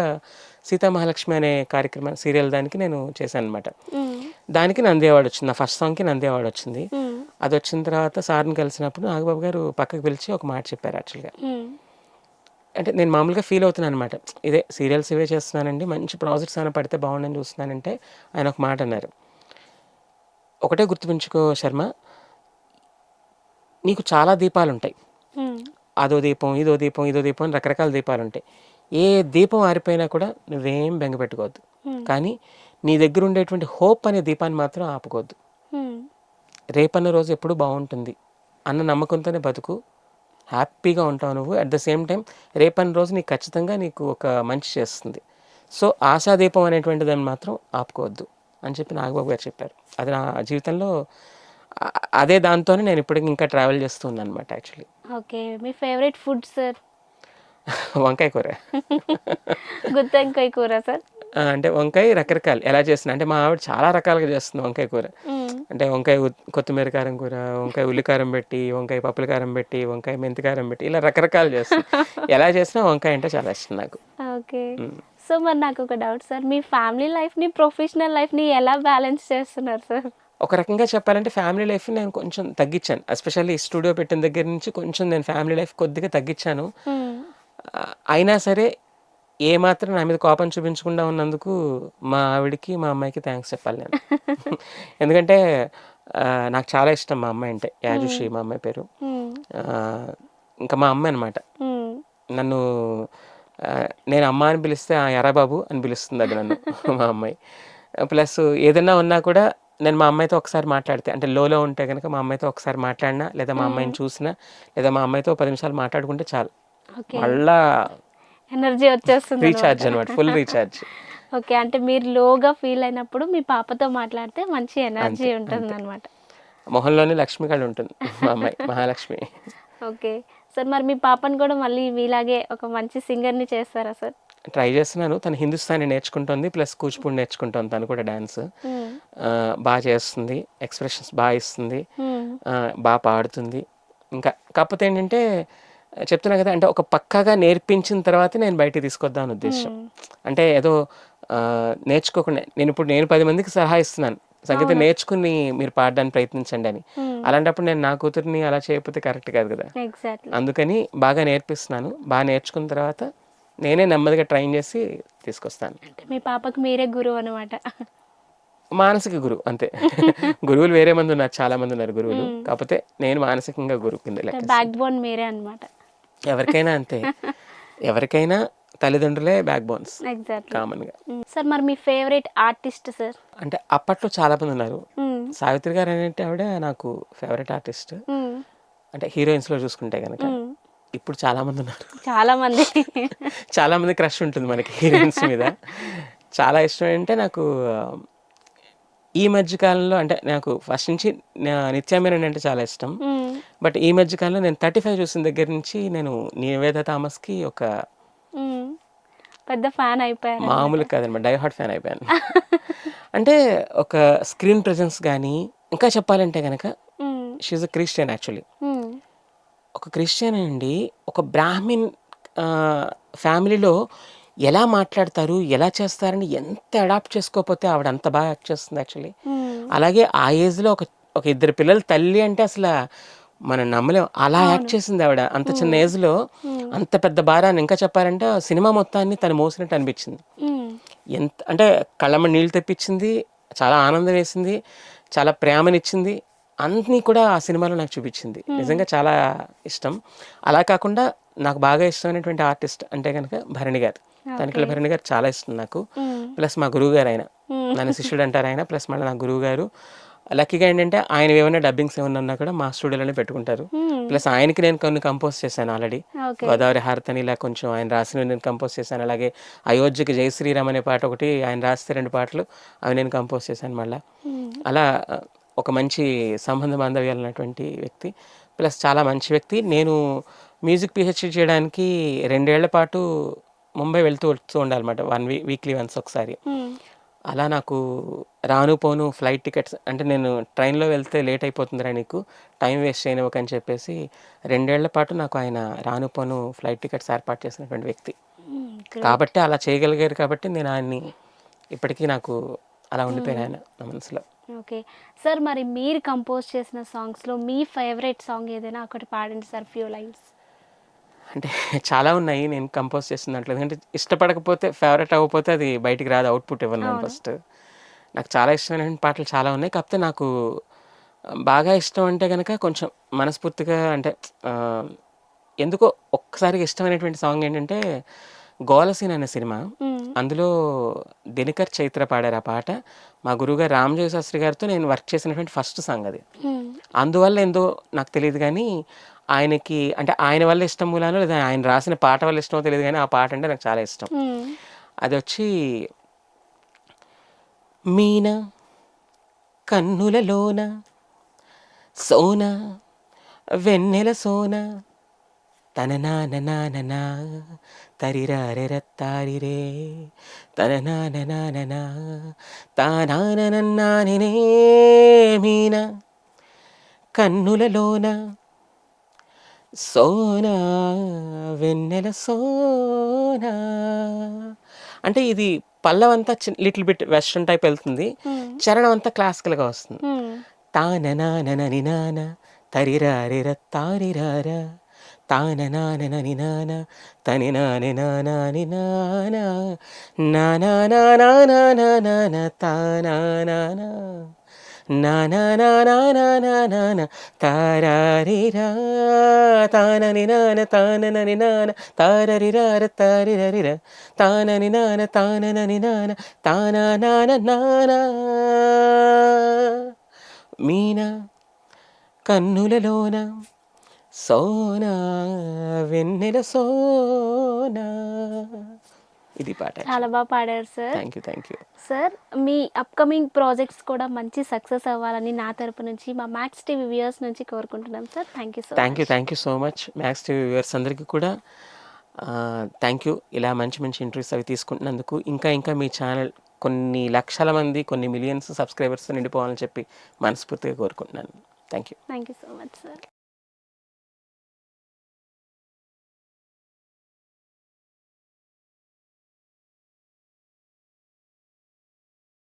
సీతా మహాలక్ష్మి అనే కార్యక్రమం సీరియల్ దానికి నేను చేశాను అనమాట. దానికి నంది అవార్డు వచ్చింది, నా ఫస్ట్ సాంగ్కి నంది అవార్డు వచ్చింది. అది వచ్చిన తర్వాత సార్ని కలిసినప్పుడు నాగబాబు గారు పక్కకు పిలిచి ఒక మాట చెప్పారు యాక్చువల్గా. అంటే నేను మామూలుగా ఫీల్ అవుతున్నాను అనమాట, ఇదే సీరియల్స్ ఇవే చేస్తున్నానండి, మంచి ప్రాజెక్ట్స్ అయినా పడితే బాగుండని చూస్తున్నానంటే ఆయన ఒక మాట అన్నారు, ఒకటే గుర్తుపెంచుకో శర్మ, నీకు చాలా దీపాలు ఉంటాయి, అదో దీపం ఇదో దీపం ఇదో దీపం అని రకరకాల దీపాలు ఉంటాయి. ఏ దీపం ఆరిపోయినా కూడా నువ్వేం బెంగ పెట్టుకోవద్దు, కానీ నీ దగ్గర ఉండేటువంటి హోప్ అనే దీపాన్ని మాత్రం ఆపుకోవద్దు. రేపన్న రోజు ఎప్పుడు బాగుంటుంది అన్న నమ్మకంతోనే బతుకు, హ్యాపీగా ఉంటావు నువ్వు. అట్ ద సేమ్ టైం రేపన్న రోజు నీకు ఖచ్చితంగా నీకు ఒక మంచి చేస్తుంది. సో ఆశాదీపం అనేటువంటి దాన్ని మాత్రం ఆపుకోవద్దు అని చెప్పి నాగబాబు గారు చెప్పారు. అది నా జీవితంలో అదే దాంతోనే నేను ఇప్పటికి ఇంకా ట్రావెల్ చేస్తూ ఉన్నాను అనమాట యాక్చువల్లీ. ఓకే, మీ ఫేవరెట్ ఫుడ్ సార్? వంకాయ కూర. గుత్తొంకాయ కూర సార్? అంటే వంకాయ రకరకాలు ఎలా చేస్తున్నా అంటే మా ఆవిడ చాలా రకాలుగా చేస్తుంది వంకాయ కూర. అంటే వంకాయ కొత్తిమీర కారం కూర, వంకాయ ఉల్లికారం పెట్టి, వంకాయ పప్పుల కారం పెట్టి, వంకాయ మెంతి కారం పెట్టి, ఇలా రకరకాలు చేస్తుంది. ఎలా చేసినా వంకాయ అంటే చాలా ఇష్టం నాకు. ఓకే, సో మరి నాకు ఒక డౌట్ సార్, మీ ఫ్యామిలీ లైఫ్ని ప్రొఫెషనల్ లైఫ్ని ఎలా బ్యాలెన్స్ చేస్తున్నారు సార్? ఒక రకంగా చెప్పాలంటే ఫ్యామిలీ లైఫ్ నేను కొంచెం తగ్గించాను, ఎస్పెషల్లీ స్టూడియో పెట్టిన దగ్గర నుంచి కొంచెం నేను ఫ్యామిలీ లైఫ్ కొద్దిగా తగ్గించాను. అయినా సరే ఏమాత్రం నా మీద కోపం చూపించకుండా ఉన్నందుకు మా ఆవిడకి మా అమ్మాయికి థ్యాంక్స్ చెప్పాలి నేను. ఎందుకంటే నాకు చాలా ఇష్టం మా అమ్మాయి అంటే, యాజుషి మా అమ్మాయి పేరు. ఇంకా మా అమ్మాయి అనమాట. నన్ను నేను అమ్మ అని పిలిస్తే ఎరా బాబు అని పిలుస్తుంది అది నన్ను మా అమ్మాయి. ప్లస్ ఏదన్నా ఉన్నా కూడా నేను మా అమ్మాయితో ఒకసారి మాట్లాడితే, అంటే లోలో ఉంటే కనుక మా అమ్మాయితో ఒకసారి మాట్లాడినా, లేదా మా అమ్మాయిని చూసినా, లేదా మా అమ్మాయితో 10 నిమిషాలు మాట్లాడుకుంటే చాలు, మళ్ళా ఎనర్జీ వచ్చేస్తుంది, రీఛార్జ్ అనమాట, ఫుల్ రీఛార్జ్. ఓకే, అంటే మీరు లోగా ఫీల్ అయినప్పుడు మీ పాపతో మాట్లాడితే మంచి ఎనర్జీ ఉంటుంది అనమాట. మొహంలోనే లక్ష్మి కాడ ఉంటుంది మా అమ్మాయి, మహాలక్ష్మి. ఓకే సార్, మరి మీ పాపను కూడా మళ్ళీ మీలాగే ఒక మంచి సింగర్ని చేస్తారా సార్? ట్రై చేస్తున్నాను. తను హిందుస్థానీ నేర్చుకుంటుంది, ప్లస్ కూచిపూడి నేర్చుకుంటుంది. తను కూడా డ్యాన్స్ బాగా చేస్తుంది, ఎక్స్ప్రెషన్స్ బాగా ఇస్తుంది, బాగా పాడుతుంది. ఇంకా కాకపోతే ఏంటంటే చెప్తున్నా కదా, అంటే ఒక పక్కాగా నేర్పించిన తర్వాత నేను బయటికి తీసుకొద్దామని ఉద్దేశం. అంటే ఏదో నేర్చుకోకుండా నేను 10 మందికి సలహా ఇస్తున్నాను, సంగీతం నేర్చుకుని మీరు పాడడానికి ప్రయత్నించండి అని. అలాంటప్పుడు నేను నా కూతురిని అలా చేయకపోతే కరెక్ట్ కాదు కదా. ఎగ్జాక్ట్లీ. అందుకని బాగా నేర్పిస్తున్నాను. బాగా నేర్చుకున్న తర్వాత నేనే నెమ్మదిగా ట్రైన్ చేసి తీసుకొస్తాను. అంటే మీ పాపకి మీరే గురువు అనమాట. మానసిక గురువు అంతే. గురువులు వేరే మంది ఉన్నారు, చాలా మంది ఉన్నారు గురువులు. కాకపోతే నేను మానసికంగా గురువు కింద లెక్క. బ్యాక్ బోన్ మీరే అనమాట. ఎవరికైనా అంతే, ఎవరికైనా తల్లిదండ్రులే బ్యాక్ బోన్స్ ఎగ్జాక్ట్లీ. కామన్గా. సార్ మరి మీ ఫేవరెట్ ఆర్టిస్ట్ సార్? అంటే అప్పట్లో చాలా మంది ఉన్నారు. సావిత్రి గారు అనేటి ఆవిడ నాకు ఫేవరెట్ ఆర్టిస్ట్. అంటే హీరోయిన్స్లో చూసుకుంటే కనుక ఇప్పుడు చాలా మంది ఉన్నారు. చాలా మంది చాలా మంది క్రష్ ఉంటుంది మనకి హీరోయిన్స్ మీద. చాలా ఇష్టం అంటే నాకు ఈ మధ్య కాలంలో, అంటే నాకు ఫస్ట్ నుంచి నిత్యా మీనన్ అంటే చాలా ఇష్టం. బట్ ఈ మధ్య కాలంలో నేను 35 చూసిన దగ్గర నుంచి నేను నివేద థామస్కి ఒక పెద్ద ఫ్యాన్ అయిపోయారు. మామూలు కాదనమాట, డై హార్ట్ ఫ్యాన్ అయిపోయాను. అంటే ఒక స్క్రీన్ ప్రెజెన్స్ కానీ, ఇంకా చెప్పాలంటే కనుక షీఈ్ అ క్రిస్టియన్ యాక్చువల్లీ. ఒక క్రిస్టియన్ అండి, ఒక బ్రాహ్మిన్ ఫ్యామిలీలో ఎలా మాట్లాడతారు, ఎలా చేస్తారని ఎంత అడాప్ట్ చేసుకోకపోతే ఆవిడ అంత బాగా యాక్ట్ చేస్తుంది యాక్చువల్లీ. అలాగే ఆ ఏజ్లో ఒక ఇద్దరు పిల్లల తల్లి అంటే అసలు మనం నమ్మలేం. అలా యాక్ట్ చేసింది ఆవిడ అంత చిన్న ఏజ్లో. అంత పెద్ద భారాన్ని, ఇంకా చెప్పాలంటే సినిమా మొత్తాన్ని తను మోసినట్టు అనిపించింది. ఎంత అంటే కళ్ళమ్మ నీళ్ళు తెప్పించింది, చాలా ఆనందం వేసింది, చాలా ప్రేమనిచ్చింది. అన్నీ కూడా ఆ సినిమాలో నాకు చూపించింది. నిజంగా చాలా ఇష్టం. అలా కాకుండా నాకు బాగా ఇష్టమైనటువంటి ఆర్టిస్ట్ అంటే కనుక భరణి గారు, తనిఖీల భరణి గారు చాలా ఇష్టం నాకు. ప్లస్ మా గురువు గారు ఆయన, నన్ను శిష్యుడు అంటారు ఆయన. ప్లస్ మళ్ళీ నా గురువు గారు. లక్కీగా ఏంటంటే ఆయన ఏమైనా డబ్బింగ్స్ ఏమన్నా ఉన్నా కూడా మా స్టూడియోలోనే పెట్టుకుంటారు. ప్లస్ ఆయనకి నేను కొన్ని కంపోజ్ చేశాను ఆల్రెడీ. గోదావరి హారతని ఇలా కొంచెం ఆయన రాసినవి నేను కంపోజ్ చేశాను. అలాగే అయోధ్యకి జై శ్రీరామ్ అనే పాట ఒకటి ఆయన రాస్తే 2 పాటలు అవి నేను కంపోజ్ చేశాను మళ్ళీ. అలా ఒక మంచి సంబంధ బాంధవ్యాలు ఉన్నటువంటి వ్యక్తి, ప్లస్ చాలా మంచి వ్యక్తి. నేను మ్యూజిక్ పిహెచ్డి చేయడానికి 2 ఏళ్ల పాటు ముంబై వస్తూ ఉండాలన్నమాట, వీక్లీ వన్స్ ఒకసారి. అలా నాకు రాను పోను ఫ్లైట్ టికెట్స్, అంటే నేను ట్రైన్లో వెళ్తే లేట్ అయిపోతుందిరా నీకు, టైం వేస్ట్ చేయనివ్వకని చెప్పేసి 2 ఏళ్ల పాటు నాకు ఆయన రాను పోను ఫ్లైట్ టికెట్స్ ఏర్పాటు చేసినటువంటి వ్యక్తి. కాబట్టి అలా చేయగలిగారు కాబట్టి నేను ఆయన్ని ఇప్పటికీ నాకు అలా ఉండిపోయాను ఆయన నా మనసులో. ఓకే సార్, మరి మీరు కంపోజ్ చేసిన సాంగ్స్లో మీ ఫేవరెట్ సాంగ్ ఏదైనా ఒకటి పాడండి సార్, ఫ్యూ లైన్స్. అంటే చాలా ఉన్నాయి నేను కంపోజ్ చేసిన దాంట్లో. ఎందుకంటే ఇష్టపడకపోతే, ఫేవరెట్ అవ్వకపోతే అది బయటికి రాదు, అవుట్పుట్ ఇవ్వను నేను ఫస్ట్. నాకు చాలా ఇష్టమైన పాటలు చాలా ఉన్నాయి. కాకపోతే నాకు బాగా ఇష్టం అంటే కనుక కొంచెం మనస్ఫూర్తిగా, అంటే ఎందుకో ఒక్కసారిగా ఇష్టమైనటువంటి సాంగ్ ఏంటంటే గోలసీన్ అనే సినిమా. అందులో దినకర్ చైత్ర పాడారు ఆ పాట. మా గురువుగారు రామజోగ శాస్త్రి గారితో నేను వర్క్ చేసినటువంటి ఫస్ట్ సాంగ్ అది. అందువల్ల ఏందో నాకు తెలియదు కానీ ఆయనకి, అంటే ఆయన వల్ల ఇష్టం మూలానో లేదా ఆయన రాసిన పాట వల్ల ఇష్టమో తెలియదు కానీ ఆ పాట అంటే నాకు చాలా ఇష్టం. అది వచ్చి మీనా కన్నులలోన సోనా వెన్నెల సోనా తన నాన్న తరిరారెరత్తారిరే తన నాన్న తానాననన్నానినే మీనా కన్నులలోన సోనా వెన్నెల సోనా. అంటే ఇది పల్లవంతా లిటిల్ బిట్ వెస్ట్రన్ టైప్ వెళ్తుంది, చరణం అంతా క్లాసికల్గా వస్తుంది. తాననానని నాన తరిరారిరత్తారిరారా తాననానని నాన తని నాని నాని నానా నానా తానా నానా తారారిరా తానని నాన తానని నాన తారరిరార తారిరరిర తానని నాన తానని నాన తానా నానా మీనా కన్నులలోన సోనా వెన్నెల సోనా. ఇది పాట. చాలా బాగా పాడారు sir. Thank you sir. Me upcoming projects కూడా మంచి సక్సెస్ అవ్వాలని నా తరపు నుంచి, మా మ్యాక్స్ టీవీ వ్యూవర్స్ నుంచి కోరుకుంటున్నాం sir. Thank you so much. Max TV viewers అందరికీ కూడా థ్యాంక్ యూ. ఇలా మంచి ఇంటర్వ్యూస్ అవి తీసుకుంటున్నందుకు. ఇంకా మీ ఛానల్ కొన్ని లక్షల మంది, కొన్ని మిలియన్స్ సబ్స్క్రైబర్స్ నిండిపోవాలని చెప్పి మనస్ఫూర్తిగా కోరుకుంటున్నాను. Thank you so much sir.